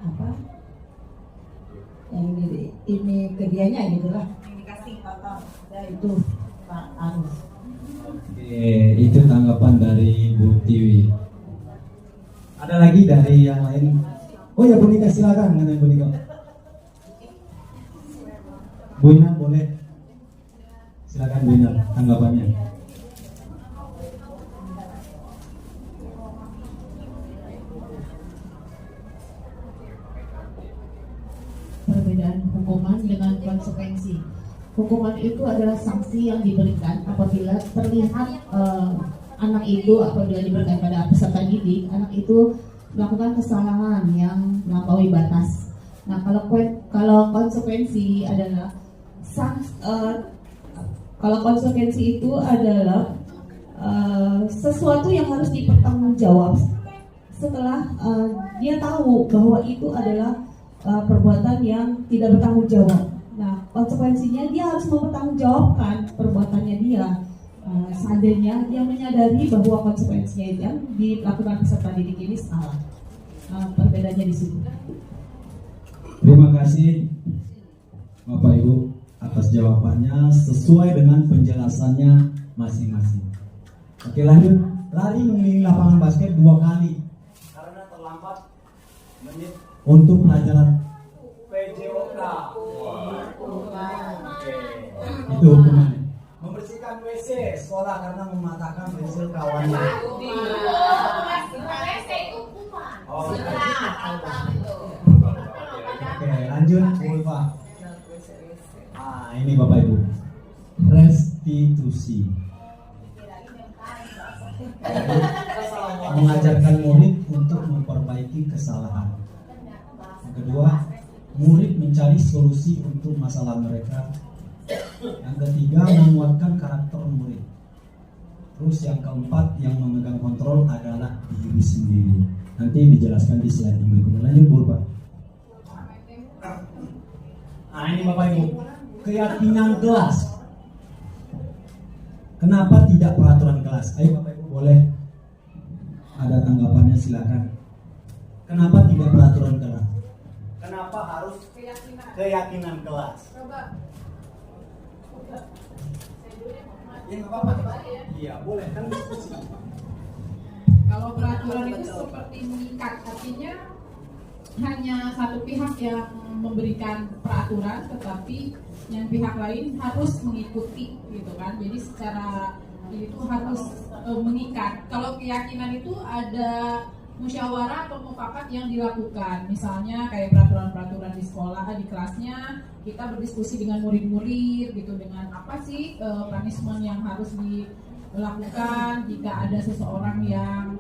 apa yang di ini ke dianya gitu lah, Yang dikasih tonton. ya itu Pak Arus. Oke, itu tanggapan dari Bu Tiwi. Ada lagi dari yang lain? Oh ya, Bu Nika silakan, Bu Nika. Bu Ina boleh. Silakan Bu Ina tanggapannya. Perbedaan hukuman dengan konsekuensi. Hukuman itu adalah sanksi yang diberikan apabila terlihat anak itu apabila diberikan pada peserta didik, anak itu melakukan kesalahan yang melampaui batas. Nah, kalau konsekuensi adalah kalau konsekuensi itu adalah sesuatu yang harus dipertanggungjawab setelah dia tahu bahwa itu adalah perbuatan yang tidak bertanggung jawab. Nah, konsekuensinya dia harus mempertanggungjawabkan perbuatannya dia. Seandainya dia menyadari bahwa konsekuensinya yang dilakukan peserta didik ini salah. Perbedaannya di situ. Terima kasih Bapak Ibu atas jawabannya sesuai dengan penjelasannya masing-masing. Oke, lanjut. Lari mengelilingi lapangan basket 2 kali Karena terlambat menit untuk pelajaran. PJOK. Itu hukuman. Membersihkan WC sekolah karena mematahkan pensil kawannya. Oh, oke, lanjut Bu Iva. Ah, ini Bapak Ibu. Restitusi. Mengajarkan murid untuk memperbaiki kesalahan. Yang kedua, murid mencari solusi untuk masalah mereka. Yang ketiga, menguatkan karakter murid. Terus yang keempat, yang memegang kontrol adalah diri sendiri. Nanti dijelaskan di slide yang berikutnya. Lanjut Bu Pak. Nah, ini Bapak Ibu, keyakinan kelas. Kenapa tidak peraturan kelas? Ayo Bapak Ibu boleh ada tanggapannya, silakan. Kenapa tidak peraturan kelas? Kenapa harus keyakinan kelas? Ya nggak apa-apa. Iya boleh kan diskusi. Kalau peraturan itu seperti mengikat, artinya hanya satu pihak yang memberikan peraturan, tetapi yang pihak lain harus mengikuti, gitu kan? Jadi secara itu harus mengikat. Kalau keyakinan itu ada musyawarah atau mufakat yang dilakukan, misalnya kayak peraturan-peraturan di sekolah, di kelasnya kita berdiskusi dengan murid-murid, gitu, dengan apa sih punishment yang harus dilakukan jika ada seseorang yang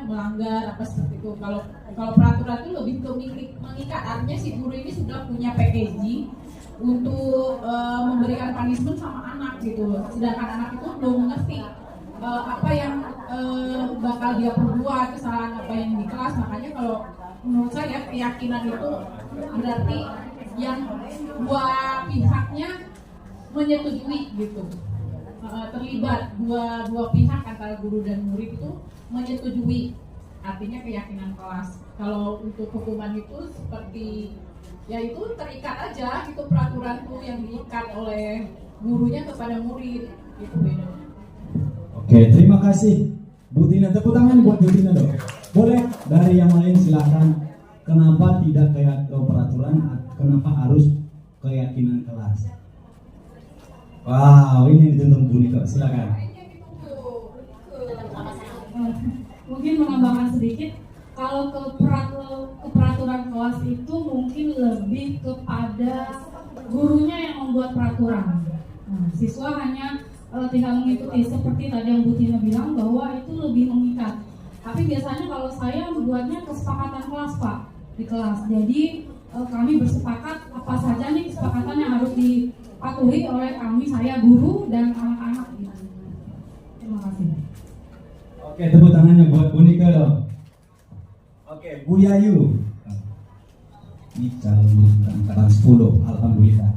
melanggar apa seperti itu. Kalau peraturan itu lebih ke mengikat, artinya si guru ini sudah punya packaging untuk memberikan punishment sama anak, gitu, sedangkan anak itu belum mengerti apa yang bakal dia perbuat, kesalahan apa yang di kelas. Makanya kalau menurut saya keyakinan itu berarti yang dua pihaknya menyetujui, gitu, terlibat dua pihak antara guru dan murid itu menyetujui, artinya keyakinan kelas. Kalau untuk hukuman itu seperti ya itu terikat aja, itu peraturan tuh yang diikat oleh gurunya kepada murid, gitu bedanya. Oke, terima kasih Bu Tina. Tepuk tangan buat Bu Tina dong. Boleh dari yang lain silakan. Kenapa tidak kayak peraturan? Kenapa harus keyakinan kelas? Wow, ini dituntut Bu Nika. Silakan. Mungkin menambahkan sedikit, kalau keperaturan kelas itu mungkin lebih kepada gurunya yang membuat peraturan. Nah, siswa hanya tinggal mengikuti, seperti tadi yang Bu Tina bilang bahwa itu lebih mengikat. Tapi biasanya kalau saya membuatnya kesepakatan kelas, Pak, di kelas. Jadi kami bersepakat apa saja nih kesepakatan yang harus dipatuhi oleh kami, saya guru dan anak-anak. Terima kasih. Oke, tepuk tangannya buat Bu Nika dong. Oke, Bu Yayu. Ini calon angkatan 10, alhamdulillah.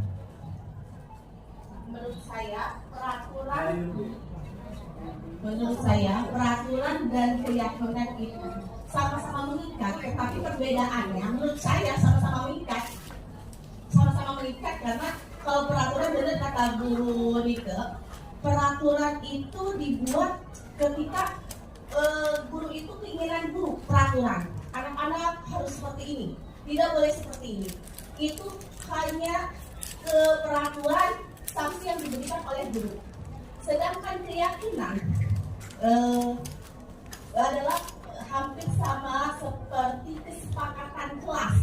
Menurut saya peraturan dan keyakinan itu sama-sama mengikat, tetapi perbedaannya menurut saya sama-sama mengikat karena kalau peraturan benar kata Bu Nike, peraturan itu dibuat ketika guru itu keinginan guru, peraturan anak-anak harus seperti ini, tidak boleh seperti ini. Itu hanya peraturan sanksi yang diberikan oleh guru. Sedangkan keyakinan adalah hampir sama seperti kesepakatan kelas.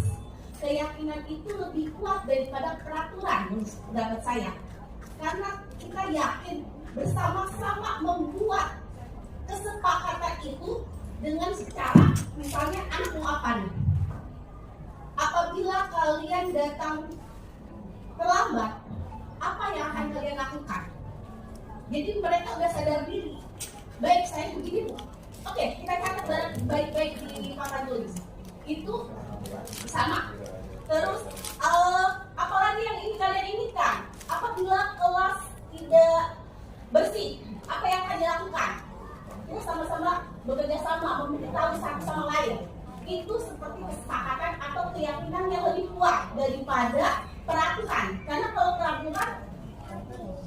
Keyakinan itu lebih kuat daripada peraturan menurut pendapat saya. Karena kita yakin bersama-sama membuat kesepakatan itu dengan secara misalnya anak mau apa nih? Apabila kalian datang terlambat, apa yang akan kalian lakukan? Jadi mereka udah sadar diri. Baik, saya begini Bu. Oke, kita catat baik-baik di papan tulis. Itu sama. Terus apalagi yang ingin kalian inginkan? Apabila kelas tidak bersih, apa yang akan dilakukan? Kita sama-sama bekerja sama, memberitahu satu sama lain. Itu seperti kesepakatan atau keyakinan yang lebih kuat daripada peraturan. Karena kalau peraturan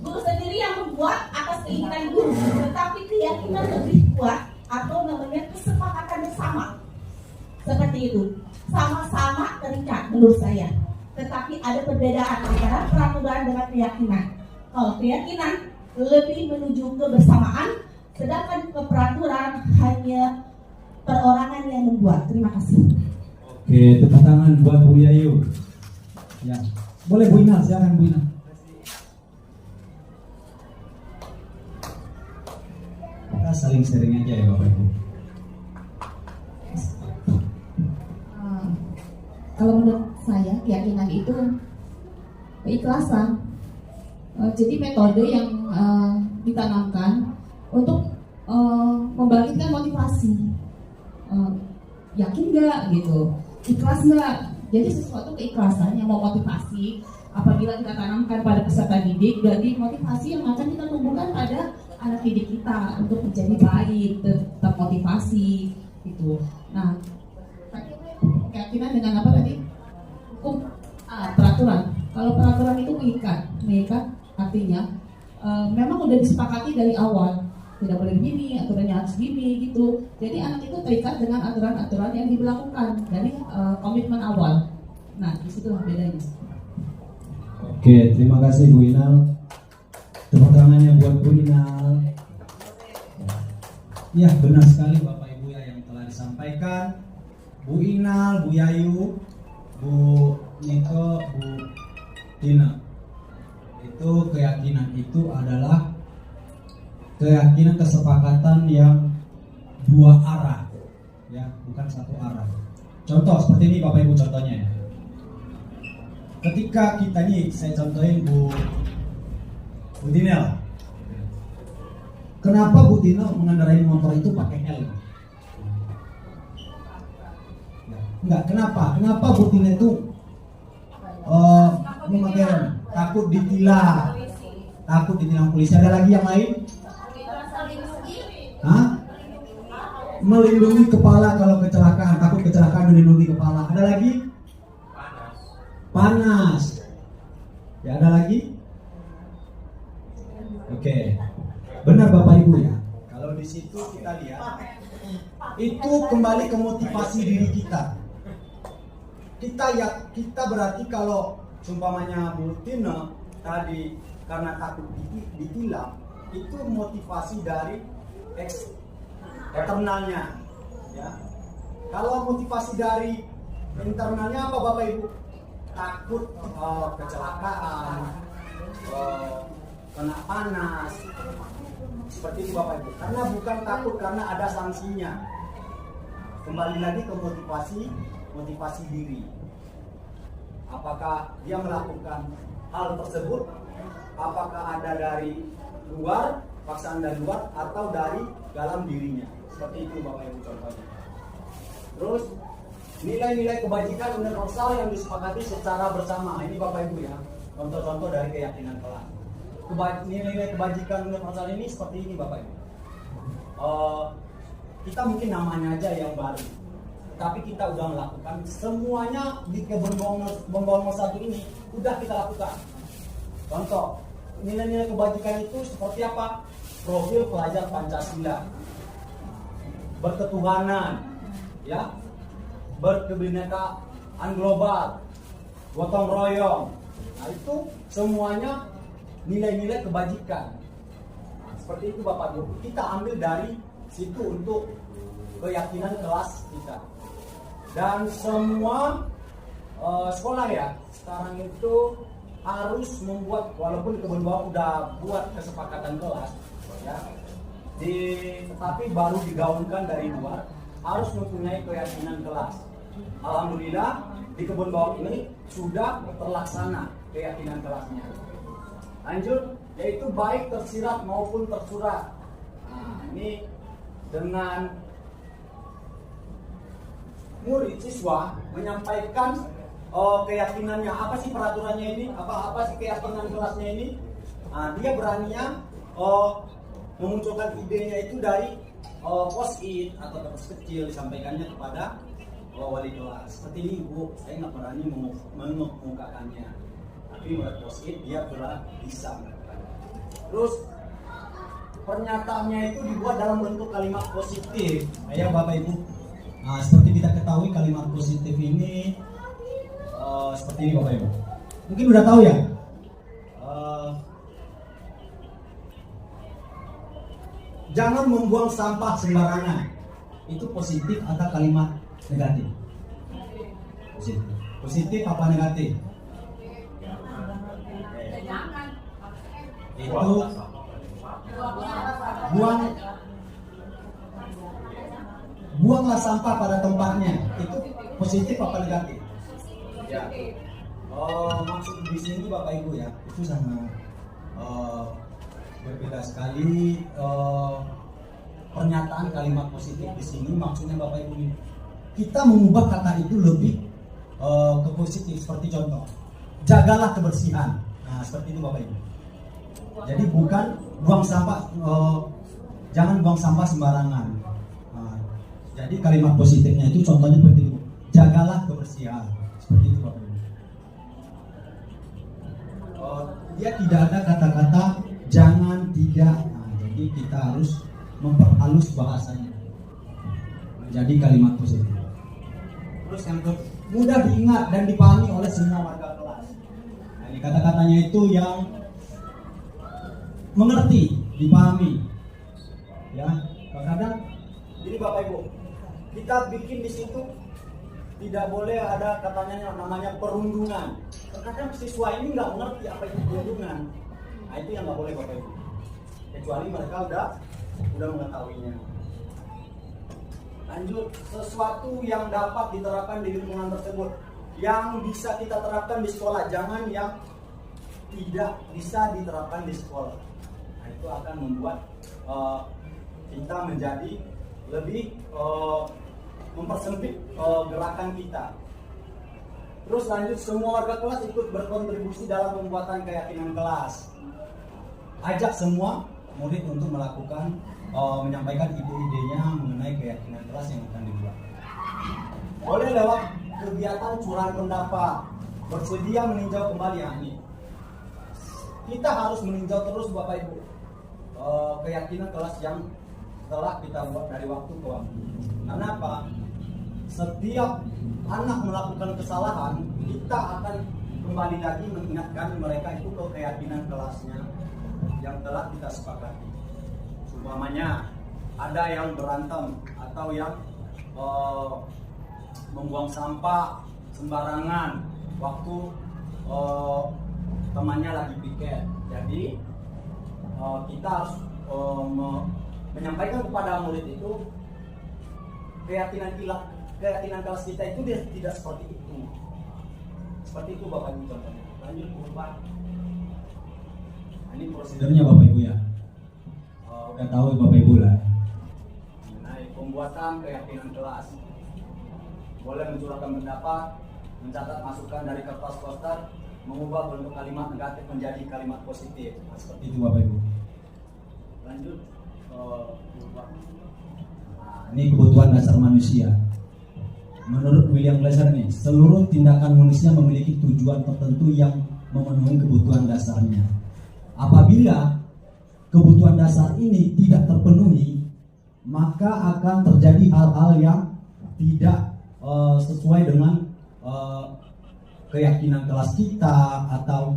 guru sendiri yang membuat atas keinginan guru, tetapi keyakinan lebih kuat atau namanya kesepakatan bersama. Seperti itu, sama-sama terikat menurut saya. Tetapi ada perbedaan antara peraturan dengan keyakinan. Kalau keyakinan lebih menuju kebersamaan, sedangkan keperaturan hanya perorangan yang membuat. Terima kasih. Oke, tepuk tangan buat Bu Yayu. Ya, boleh Bu Inal, silakan Bu Inal. Kita saling sharing aja ya Bapak Ibu. Kalau menurut saya keyakinan itu keikhlasan. Jadi metode yang ditanamkan untuk membangkitkan motivasi. Yakin nggak gitu, ikhlas nggak? Jadi sesuatu keikhlasan yang memotivasi. Apabila kita tanamkan pada peserta didik, jadi motivasi yang akan kita tumbuhkan pada anak didik kita untuk menjadi baik, tetap motivasi gitu. Nah, keyakinan dengan apa tadi? Hukum, peraturan. Kalau peraturan itu mengikat artinya memang udah disepakati dari awal. Tidak boleh begini, aturannya harus gini gitu. Jadi anak itu terikat dengan aturan-aturan yang diberlakukan dari komitmen awal. Nah, disitulah bedanya. Oke, terima kasih Bu Inal. Tepuk tangannya buat Bu Inal. Ya, benar sekali Bapak Ibu ya yang telah disampaikan Bu Inal, Bu Yayu, Bu Niko, Bu Tina. Itu keyakinan itu adalah keyakinan kesepakatan yang dua arah, ya, bukan satu arah. Contoh seperti ini Bapak Ibu contohnya ya. Ketika kita nih, saya contohin Bu Tinel. Kenapa Bu Tinel mengendarai motor itu pakai helm? Enggak, kenapa? Kenapa Bu Tinel itu memakai helm? Takut ditilang polisi. Ada lagi yang lain? Hah? Melindungi kepala kalau kecelakaan, takut kecelakaan melindungi kepala. Ada lagi? Panas. Ya, ada lagi? Oke. Benar Bapak Ibu ya. Kalau di situ kita lihat itu kembali ke motivasi diri kita. Kita berarti kalau sumpamanya Bu Tina tadi karena takut ditilang, itu motivasi dari eksternalnya, ya. Kalau motivasi dari internalnya apa Bapak Ibu? Takut kecelakaan, kena panas, seperti itu Bapak Ibu. Karena bukan takut karena ada sanksinya. Kembali lagi ke motivasi diri. Apakah dia melakukan hal tersebut? Apakah ada dari luar, paksaan dari luar, atau dari dalam dirinya? Seperti itu Bapak Ibu contohnya. Terus nilai-nilai kebajikan universal yang disepakati secara bersama. Ini Bapak Ibu ya, contoh-contoh dari keyakinan kelas. Nilai-nilai kebajikan universal ini seperti ini Bapak Ibu. Kita mungkin namanya aja yang baru. Tapi kita udah melakukan semuanya di Kebun Bawang 1 ini udah kita lakukan. Contoh, nilai-nilai kebajikan itu seperti apa? Profil pelajar Pancasila, berketuhanan, ya, berkebinekaan global, gotong royong. Nah itu semuanya nilai-nilai kebajikan. Nah, seperti itu Bapak Ibu. Kita ambil dari situ untuk keyakinan kelas kita. Dan semua sekolah ya sekarang itu harus membuat, walaupun Kebun Bawang udah buat kesepakatan kelas ya, tetapi baru digaungkan dari luar, harus mempunyai keyakinan kelas. Alhamdulillah di Kebun Bawang ini sudah terlaksana keyakinan kelasnya. Lanjut, yaitu baik tersirat maupun tersurat. Nah, ini dengan murid siswa menyampaikan keyakinannya, apa sih peraturannya ini, apa sih keyakinan kelasnya ini. Nah, dia beraninya memunculkan idenya itu dari post-it atau kertas kecil, disampaikannya kepada wali kelas. Seperti ini Bu, saya nggak berani mengemukakannya, tapi melalui post-it dia bisa melakukannya. Terus pernyataannya itu dibuat dalam bentuk kalimat positif. Ya Bapak Ibu, nah, seperti kita ketahui kalimat positif ini seperti ini Bapak Ibu. Mungkin udah tahu ya. Jangan membuang sampah sembarangan. Itu positif atau kalimat negatif? Positif. Positif apa negatif? Itu buanglah sampah pada tempatnya. Itu positif apa negatif? Ya. Maksud di sini Bapak Ibu ya, itu sangat berbeda sekali. Pernyataan kalimat positif di sini maksudnya Bapak Ibu ini, kita mengubah kata itu lebih ke positif. Seperti contoh, jagalah kebersihan. Nah seperti itu Bapak Ibu. Jadi bukan buang sampah, jangan buang sampah sembarangan. Nah, jadi kalimat positifnya itu contohnya seperti itu, jagalah kebersihan. Seperti itu Bapak Ibu. Dia tidak ada kata-kata jangan, tidak. Nah, jadi kita harus memperhalus bahasanya menjadi kalimat positif. Terus yang mudah diingat dan dipahami oleh semua warga kelas. Nah, ini kata-katanya itu yang mengerti, dipahami. Ya, kadang-kadang jadi Bapak Ibu, kita bikin di situ tidak boleh ada katanya namanya perundungan. Terkadang siswa ini nggak mengerti apa itu perundungan. Nah itu yang nggak boleh Bapak Ibu. Kecuali mereka udah mengetahuinya. Lanjut, sesuatu yang dapat diterapkan di lingkungan tersebut, yang bisa kita terapkan di sekolah, jangan yang tidak bisa diterapkan di sekolah. Nah itu akan membuat kita menjadi lebih mempersempit gerakan kita. Terus lanjut, semua warga kelas ikut berkontribusi dalam pembuatan keyakinan kelas. Ajak semua murid untuk melakukan menyampaikan ide-idenya mengenai keyakinan kelas yang akan dibuat. Boleh lewat kegiatan curahan pendapat, bersedia meninjau kembali ini. Kita harus meninjau terus Bapak Ibu keyakinan kelas yang telah kita buat dari waktu ke waktu. Kenapa? Setiap anak melakukan kesalahan, kita akan kembali lagi mengingatkan mereka itu ke keyakinan kelasnya yang telah kita sepakati. Umpamanya ada yang berantem atau yang membuang sampah sembarangan waktu temannya lagi piket. Jadi kita harus menyampaikan kepada murid itu keyakinan kelas kita itu tidak seperti itu. Seperti itu Bapak Ibu contohnya. Lanjut Bapak. Ini prosedurnya Bapak Ibu ya. Udah tahu Bapak Ibu lah. Mengenai pembuatan keyakinan kelas. Boleh mencurahkan pendapat, mencatat masukan dari kertas poster, mengubah bentuk kalimat negatif menjadi kalimat positif. Nah, seperti itu Bapak Ibu. Lanjut. Nah, ini kebutuhan dasar manusia. menurut William Glasser nih, seluruh tindakan manusia memiliki tujuan tertentu yang memenuhi kebutuhan dasarnya. Apabila kebutuhan dasar ini tidak terpenuhi, maka akan terjadi hal-hal yang tidak sesuai dengan keyakinan kelas kita atau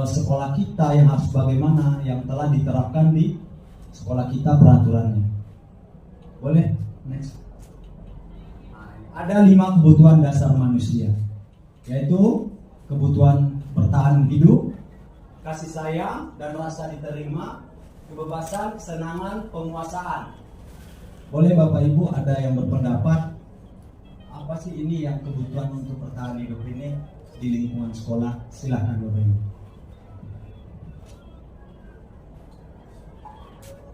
sekolah kita yang harus bagaimana yang telah diterapkan di sekolah kita peraturannya. Boleh? Next. Ada 5 kebutuhan dasar manusia, yaitu kebutuhan bertahan hidup, kasih sayang dan rasa diterima, kebebasan, kesenangan, penguasaan. Boleh Bapak Ibu ada yang berpendapat apa sih ini yang kebutuhan untuk bertahan hidup ini di lingkungan sekolah? Silahkan Bapak Ibu.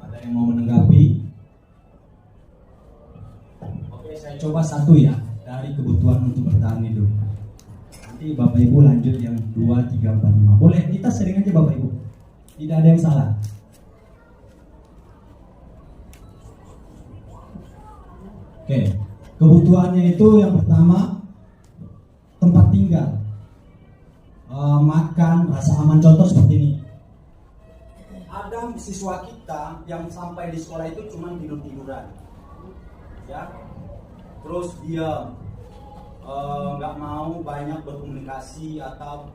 Ada yang mau menanggapi? Oke, saya coba satu ya dari kebutuhan untuk bertahan hidup. Nanti Bapak Ibu lanjut yang 2, 3, 4, 5. Boleh, kita sering aja Bapak Ibu. Tidak ada yang salah. Oke, kebutuhannya itu yang pertama tempat tinggal, makan, rasa aman. Contoh seperti ini. Ada siswa kita yang sampai di sekolah itu cuma tidur-tiduran, ya. Terus dia nggak mau banyak berkomunikasi atau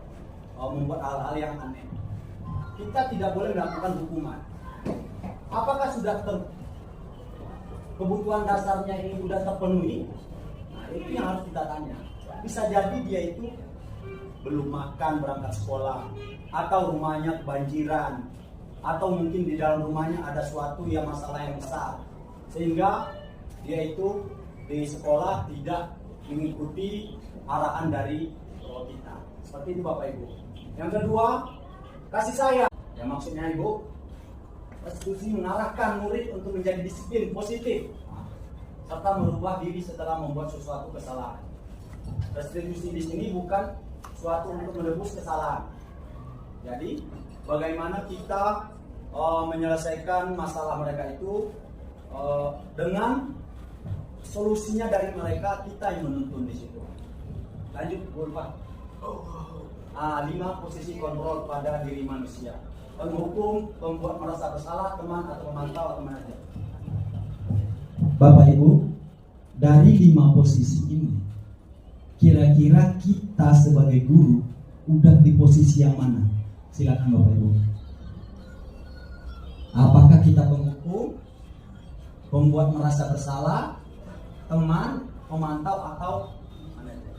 membuat hal-hal yang aneh. Kita tidak boleh melakukan hukuman. Apakah sudah kebutuhan dasarnya ini sudah terpenuhi? Nah, itu yang harus kita tanya. Bisa jadi dia itu belum makan berangkat sekolah, atau rumahnya kebanjiran, atau mungkin di dalam rumahnya ada suatu yang masalah yang besar, sehingga dia itu di sekolah tidak mengikuti arahan dari kita. Seperti itu Bapak Ibu. Yang kedua, kasih sayang. Ya maksudnya Ibu, restitusi mengarahkan murid untuk menjadi disiplin positif serta merubah diri setelah membuat sesuatu kesalahan. Restitusi di sini bukan suatu untuk menebus kesalahan. Jadi bagaimana kita menyelesaikan masalah mereka itu dengan solusinya dari mereka, kita yang menuntun di situ. Lanjut, Bu Pak. 5 posisi kontrol pada diri manusia: penghukum, pembuat merasa bersalah, teman atau pemantau atau manajer. Bapak Ibu, dari 5 posisi ini, kira-kira kita sebagai guru udah di posisi yang mana? Silakan Bapak Ibu. Apakah kita penghukum, pembuat merasa bersalah, teman, pemantau atau manajer?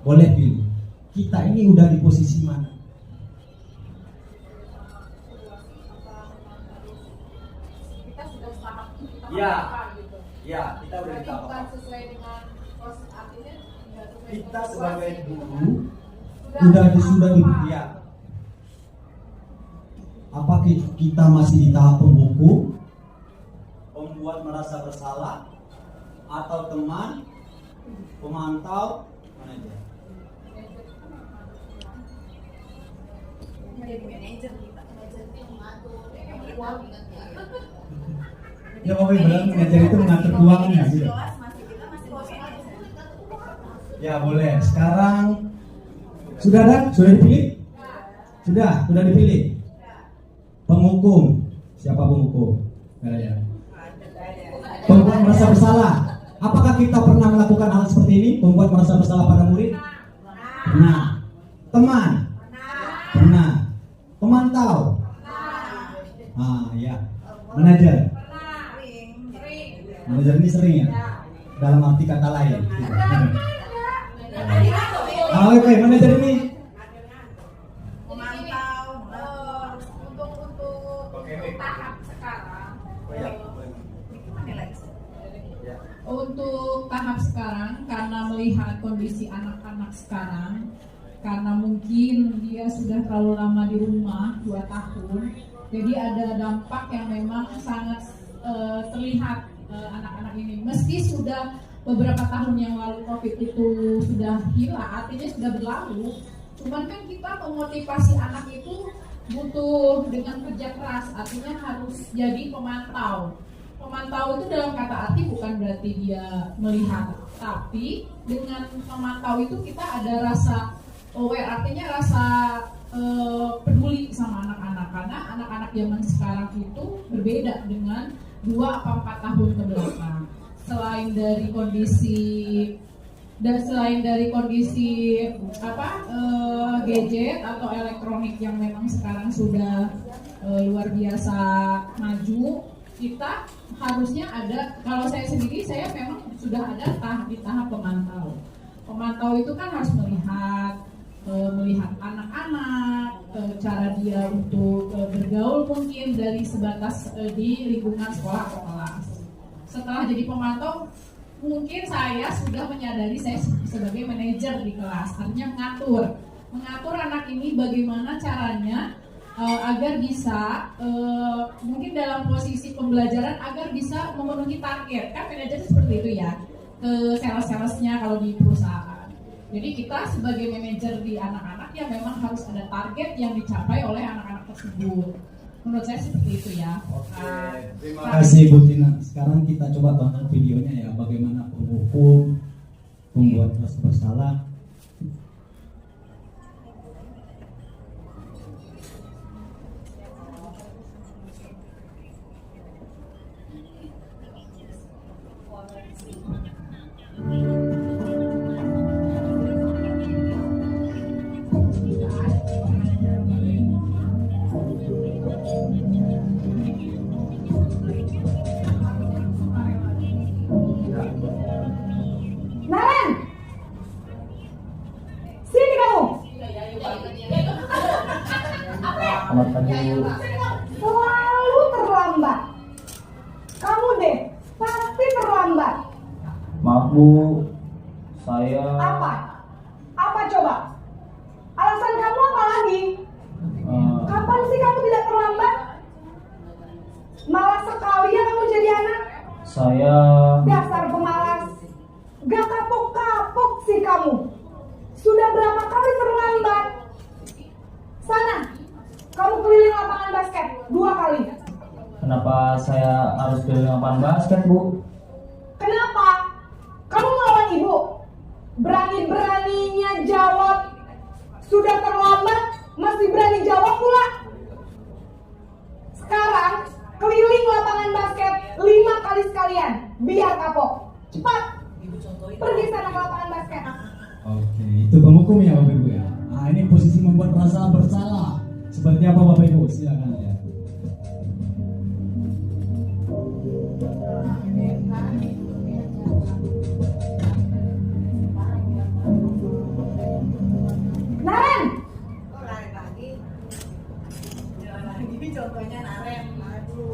Boleh pilih. Kita ini udah di posisi mana? Kita sudah tahap kita Ya. gitu. Ya, kita udah di tahap. Bukan sesuai dengan proses, artinya nggak sesuai Kita dengan sebagai proses, guru sudah sudah di ya. Apa kita masih di tahap penghukum, pembuat merasa bersalah, atau teman, pemantau, manajer? Jadi manajer kita, manajer itu mengatur, uang ingatnya. Ya Bapak Ibu bilang manajer itu mengatur keuangannya gitu. Ya boleh. Sekarang sudah ada? Sudah dipilih? Sudah dipilih. Penghukum, siapa penghukum? Ya. Pembuat merasa bersalah. Apakah kita pernah melakukan hal seperti ini? Pembuat merasa bersalah pada murid? Pernah. Teman? Pernah. Pemantau? Ya. Manajer? Manajer ini sering ya? Dalam arti kata lain. Oke, manajer ini untuk tahap sekarang, karena melihat kondisi anak-anak sekarang, karena mungkin dia sudah terlalu lama di rumah 2 tahun, jadi ada dampak yang memang sangat terlihat anak-anak ini. Meski sudah beberapa tahun yang lalu COVID itu sudah hilang, artinya sudah berlalu, cuman kan kita memotivasi anak itu butuh dengan kerja keras, artinya harus jadi pemantau. Pemantau itu dalam kata arti bukan berarti dia melihat Tapi dengan memantau itu kita ada rasa aware, artinya rasa peduli sama anak-anak, karena anak-anak zaman sekarang itu berbeda dengan 2 atau 4 tahun ke belakang. Selain dari kondisi gadget atau elektronik yang memang sekarang sudah luar biasa maju, kita harusnya ada, kalau saya sendiri saya memang sudah ada di tahap pemantau. Pemantau itu kan harus melihat anak-anak, cara dia untuk bergaul mungkin dari sebatas di lingkungan sekolah atau kelas. Setelah jadi pemantau, mungkin saya sudah menyadari saya sebagai manajer di kelas, artinya mengatur anak ini bagaimana caranya agar bisa mungkin dalam posisi pembelajaran agar bisa memenuhi target. Kan manajer seperti itu ya, ke sales-salesnya kalau di perusahaan. Jadi kita sebagai manajer di anak-anak ya memang harus ada target yang dicapai oleh anak-anak tersebut. Menurut saya seperti itu ya. Terima kasih Bu Tina. Sekarang kita coba tonton videonya ya, bagaimana penghukum, pembuat merasa bersalah. Naren, sini kamu. Selamat pagi Bu. Selalu terlambat. Kamu deh, pasti terlambat. Maaf Bu, saya Apa coba? Alasan kamu apa lagi? Kapan sih kamu tidak terlambat? Malas sekali ya kamu jadi anak. Saya Dasar pemalas. Gak kapok-kapok sih kamu. Sudah berapa kali terlambat? Sana, kamu keliling lapangan basket 2 kali. Kenapa saya harus keliling lapangan basket Bu? Kenapa? Kamu melawan ibu? Berani-beraninya jawab. Sudah terlambat, masih berani jawab pula. Sekarang, keliling lapangan basket 5 kali sekalian. Biar kapok. Cepat. Pergi sana ke lapangan basket. Oke, itu penghukum ya Bapak Ibu ya. Nah, ini posisi membuat rasa bersalah. Seperti apa Bapak Ibu? Silakan ya. Naren. Ini contohnya Naren.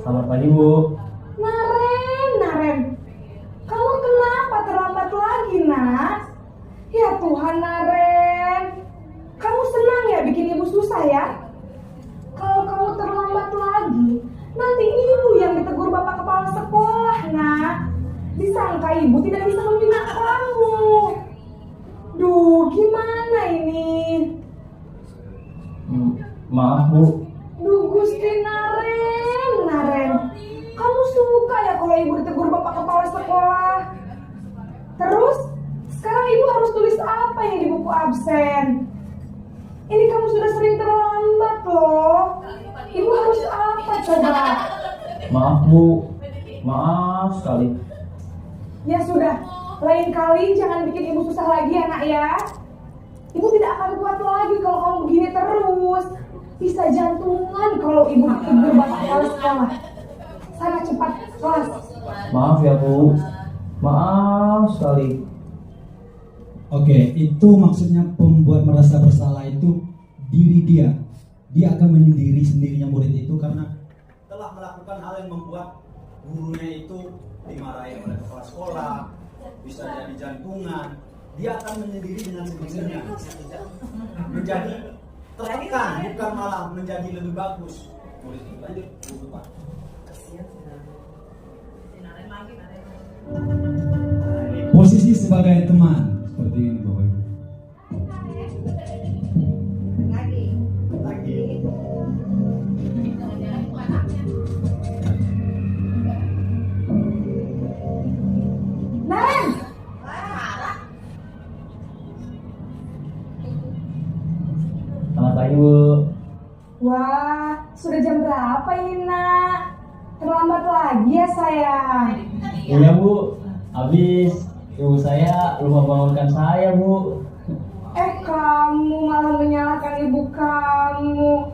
Selamat pagi Bu. Naren. Kamu kenapa terlambat lagi, Nak? Ya Tuhan, Naren. Kamu senang ya bikin ibu susah ya? Kalau kamu terlambat lagi, nanti ibu yang ditegur Bapak Kepala Sekolah, Nak. Disangka ibu tidak bisa membina kamu. Duh, gimana ini? Maaf Bu. Duh, Gusti Naren. Kamu suka ya kalau ibu ditegur Bapak Kepala Sekolah? Terus, sekarang ibu harus tulis apa yang di buku absen? Ini kamu sudah sering terlambat loh. Ibu harus apa coba? Maaf Bu. Maaf sekali. Ya sudah, lain kali jangan bikin ibu susah lagi ya nak ya. Ibu tidak akan kuat lagi kalau kamu begini terus. Bisa jantungan kalau ibu ditegur Bapak Kepala Sekolah. Sana cepat kelas. Maaf ya Bu. Maaf sekali. Oke, itu maksudnya pembuat merasa bersalah itu diri dia. Dia akan menyendiri sendirinya murid itu karena telah melakukan hal yang membuat gurunya itu dimarahi oleh kepala sekolah, bisa jadi jantungan. Dia akan menyendiri dengan sendirinya, menjadi tertekan, bukan malah menjadi lebih bagus. Murid itu lanjut, Bu Pak. posisi sebagai teman seperti ini Bapak Ibu. Naren, apa ini nak? Terlambat lagi ya sayang? Iya Bu, habis ibu saya lupa bangunkan saya Bu. Kamu malah menyalahkan ibu kamu.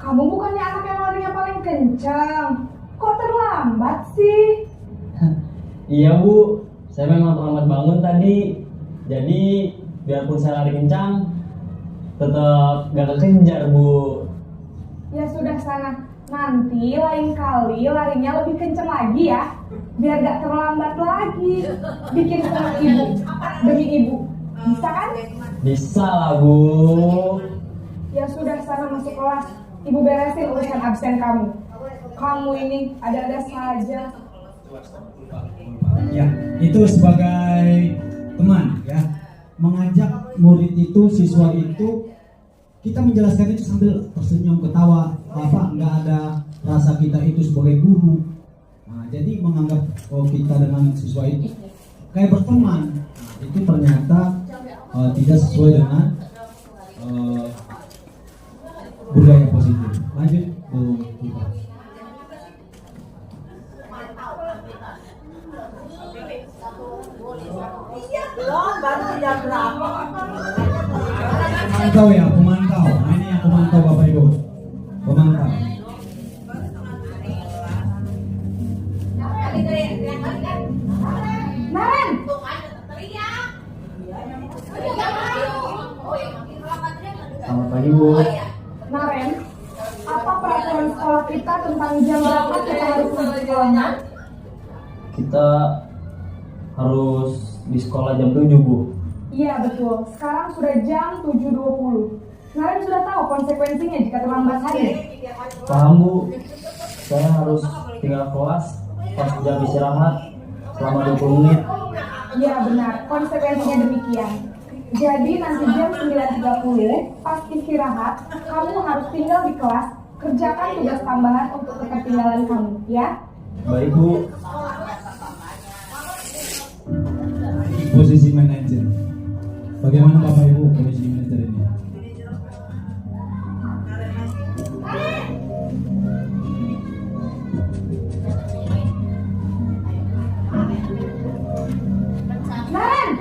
Kamu bukannya anak yang larinya paling kencang. Kok terlambat sih? Iya Bu, saya memang terlambat bangun tadi. Jadi biarpun saya lari kencang, tetap gak kekejar Bu. Ya sudah sana. Nanti lain kali larinya lebih kencang lagi ya. Biar gak terlambat lagi. Bikin senang ibu demi ibu. Bisa kan? Bisa lah Bu. Ya sudah sana masuk kelas. Ibu beresin urusan absen kamu. Kamu ini ada-ada saja. Ya, itu sebagai teman ya, mengajak murid itu, siswa itu, kita menjelaskan itu sambil tersenyum, ketawa, nggak ada rasa kita itu sebagai guru. Nah, jadi menganggap kita dengan siswa itu kayak berteman. Nah, itu ternyata tidak sesuai dengan budaya positif. Lanjut, Bu Iva. Belum, baru jam berapa? Pemantau ya, pemantau. Nah, ini yang pemantau Bapak Ibu. Pemantau. Naren! Selamat pagi Bu. Naren, apa peraturan sekolah kita tentang jam berapa kita harus pergi sekolahnya? Kita harus di sekolah jam 7 Bu. Iya betul, sekarang sudah jam 7.20. Naren sudah tahu konsekuensinya jika terlambat hari. Paham Bu, saya harus tinggal kelas pas jam istirahat selama 20 menit. Iya benar, konsekuensinya demikian. Jadi nanti jam 9.30 pas istirahat, kamu harus tinggal di kelas, kerjakan tugas tambahan untuk ketertinggalan kamu, ya? Baik Bu. Posisi manajer. Bagaimana Bapak Ibu posisi manajer ini? Naren!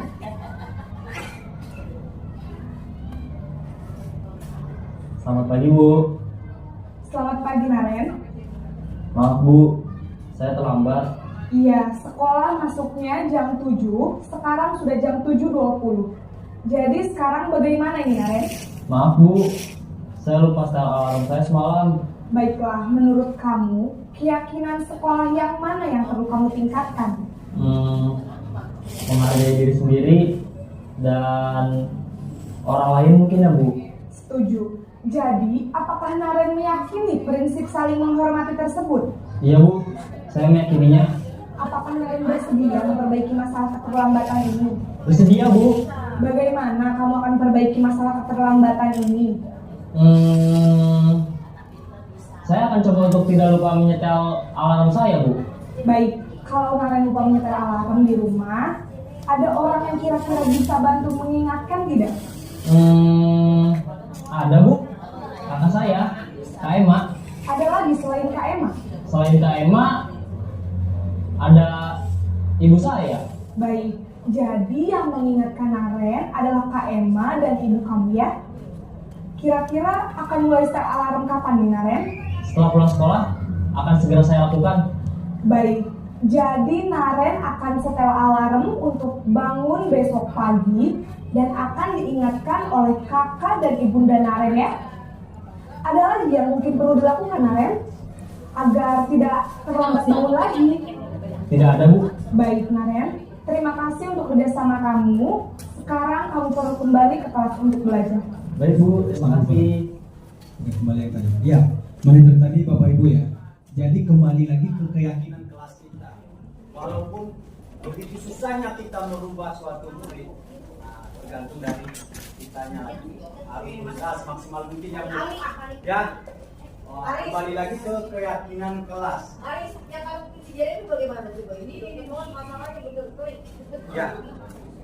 Selamat pagi Bu. Selamat pagi Naren. Maaf Bu, saya terlambat. Iya, sekolah masuknya jam 7, sekarang sudah jam 7.20. Jadi sekarang bagaimana ini Naren? Maaf Bu, saya lupa setel alarm saya semalam. Baiklah, menurut kamu, keyakinan sekolah yang mana yang perlu kamu tingkatkan? Menghargai diri sendiri dan orang lain mungkin ya Bu. Setuju. Jadi, apakah Naren meyakini prinsip saling menghormati tersebut? Iya Bu, saya meyakininya. Apakah Naren bersedia memperbaiki masalah keterlambatan ini? Bersedia Bu. Bagaimana kamu akan perbaiki masalah keterlambatan ini? Saya akan coba untuk tidak lupa menyetel alarm saya Bu. Baik, kalau Naren lupa menyetel alarm di rumah, ada orang yang kira-kira bisa bantu mengingatkan tidak? Ada Bu, kakak saya, Kak Emma. Ada lagi selain Kak Emma? Selain Kak Emma, ada ibu saya. Baik, jadi yang mengingatkan Naren adalah Kak Emma dan ibu kamu ya? Kira-kira akan mulai setel alarm kapan nih Naren? Setelah pulang sekolah, akan segera saya lakukan. Baik, jadi Naren akan setel alarm untuk bangun besok pagi dan akan diingatkan oleh kakak dan ibunda Naren ya. Ada lagi yang mungkin perlu dilakukan Naren agar tidak terlambat bangun lagi? Tidak ada Bu. Baik Naren, terima kasih untuk kerjasama kamu. Sekarang kamu perlu kembali ke kelas untuk belajar. Baik Bu, terima kasih. Kembali yang tadi. Ya, manajer tadi Bapak Ibu ya. Jadi kembali lagi ke keyakinan kelas kita. Walaupun begitu susahnya kita merubah suatu murid, nah, tergantung dari kitanya lagi. Harus berusaha semaksimal mungkin ya Bu. Ya. Kembali lagi ke keyakinan kelas. Aris, yang kamu jadi itu bagaimana juga? Ini mohon masalahnya betul-betul. Ya.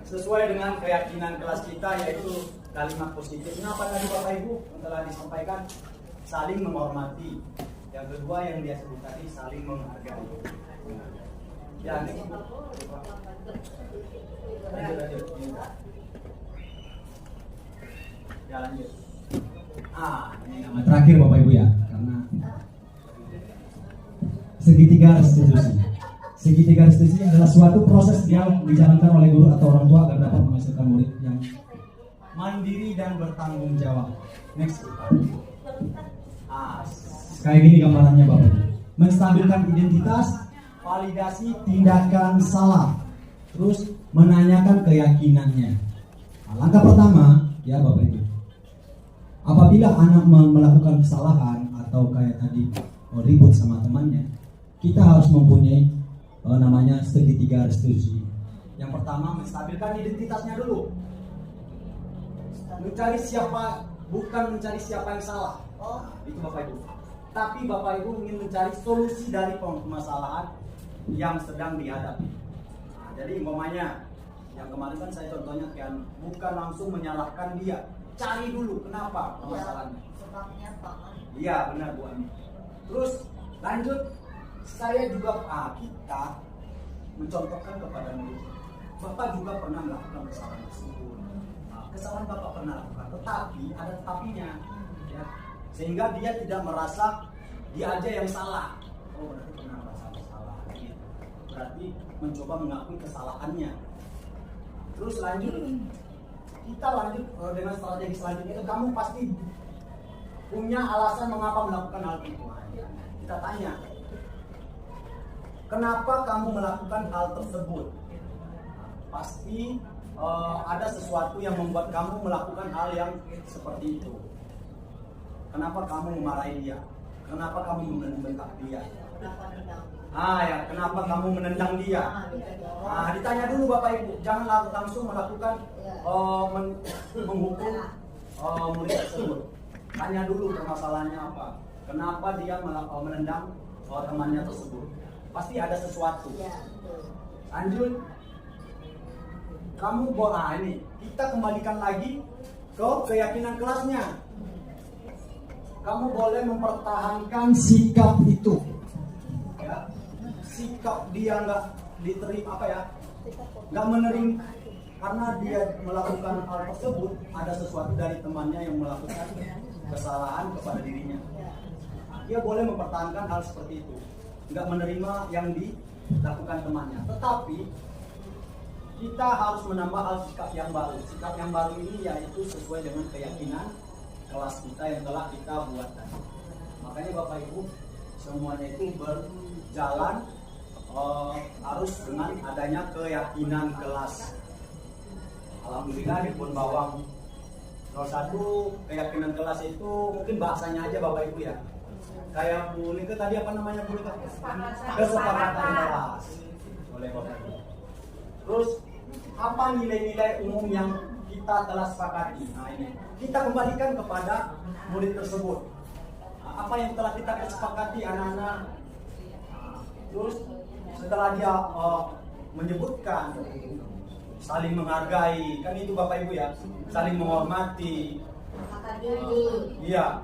Sesuai dengan keyakinan kelas kita yaitu kalimat positifnya apa tadi Bapak Ibu telah disampaikan, saling menghormati. Ya, Yang kedua yang dia sebut tadi saling menghargai. Ya, lanjut. Ya, lanjut. Ini Nama terakhir Bapak Ibu ya, karena segitiga restitusi. Segitiga restitusi adalah suatu proses yang dijalankan oleh guru atau orang tua agar dapat menghasilkan murid yang mandiri dan bertanggung jawab. Next. Kayak gini gambarannya Bapak Ibu. Menstabilkan identitas, validasi tindakan salah, terus menanyakan keyakinannya. Nah, langkah pertama ya Bapak Ibu, apabila anak melakukan kesalahan atau kayak tadi ribut sama temannya, kita harus mempunyai namanya segitiga restitusi. Yang pertama menstabilkan identitasnya dulu. Mencari siapa, bukan mencari siapa yang salah. Itu Bapak Ibu. Tapi Bapak Ibu ingin mencari solusi dari permasalahan yang sedang dihadapi. Nah, jadi umpamanya yang kemarin kan saya contohnya kan bukan langsung menyalahkan dia, cari dulu kenapa permasalahannya. Sebabnya apa? Iya benar Bu Ani. Terus lanjut, saya juga kita mencontohkan kepada murid. Bapak juga pernah melakukan kesalahan tersebut. Nah, kesalahan Bapak pernah lakukan, tetapi ada tetapinya, ya. Sehingga dia tidak merasa dia aja yang salah. Oh berarti pernah merasa salah. Gitu. Berarti mencoba mengakui kesalahannya. Terus lanjut, kita lanjut dengan strategi selanjutnya. Kamu pasti punya alasan mengapa melakukan hal itu. Kita tanya, kenapa kamu melakukan hal tersebut? Pasti ada sesuatu yang membuat kamu melakukan hal yang seperti itu. Kenapa kamu memarahi dia? Kenapa kamu membentak dia? Ya, kenapa kamu menendang dia? Ditanya dulu Bapak Ibu, jangan langsung melakukan menghukum murid tersebut. Tanya dulu permasalahannya apa? Kenapa dia menendang temannya tersebut? Pasti ada sesuatu. Lanjut, kamu ini kita kembalikan lagi ke keyakinan kelasnya. Kamu boleh mempertahankan sikap itu, ya. Sikap dia nggak diterima nggak menerima karena dia melakukan hal tersebut, ada sesuatu dari temannya yang melakukan kesalahan kepada dirinya. Dia boleh mempertahankan hal seperti itu, nggak menerima yang dilakukan temannya. Tetapi kita harus menambah hal sikap yang baru. Sikap yang baru ini yaitu sesuai dengan keyakinan kelas kita yang telah kita buat tadi. Makanya Bapak Ibu semuanya itu berjalan harus dengan adanya keyakinan kelas. Alhamdulillah di Pon Bawang 01 keyakinan kelas itu mungkin bahasanya aja Bapak Ibu ya. Kayak Bu Nika tadi apa namanya Bu Nika? Kesepakatan kelas. Oleh Bapak Ibu. Terus apa nilai-nilai umum yang kita telah sepakati? Nah ini kita kembalikan kepada murid tersebut. Apa yang telah kita kesepakati anak-anak. Terus setelah dia menyebutkan saling menghargai, kan itu Bapak Ibu ya, saling menghormati, iya,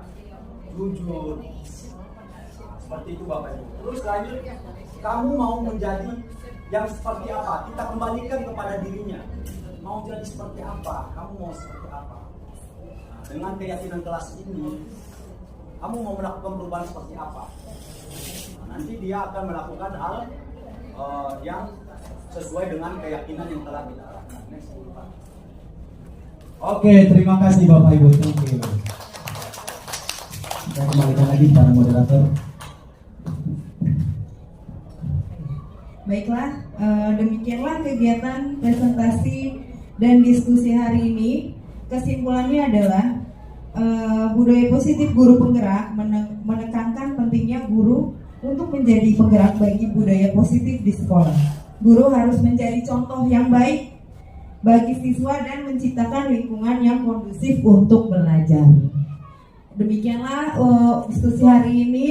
jujur, seperti itu Bapak Ibu. Terus lanjut, kamu mau menjadi yang seperti apa? Kita kembalikan kepada dirinya. Mau jadi seperti apa? Kamu mau seperti apa? Nah, dengan keyakinan kelas ini, kamu mau melakukan perubahan seperti apa? Nah, nanti dia akan melakukan hal yang sesuai dengan keyakinan yang telah kita lakukan. Oke, terima kasih Bapak Ibu. Thank you. Kita kembalikan lagi para moderator. Baiklah, demikianlah kegiatan presentasi dan diskusi hari ini. Kesimpulannya adalah budaya positif guru penggerak menekankan pentingnya guru untuk menjadi penggerak bagi budaya positif di sekolah. Guru harus menjadi contoh yang baik bagi siswa dan menciptakan lingkungan yang kondusif untuk belajar. Demikianlah diskusi hari ini.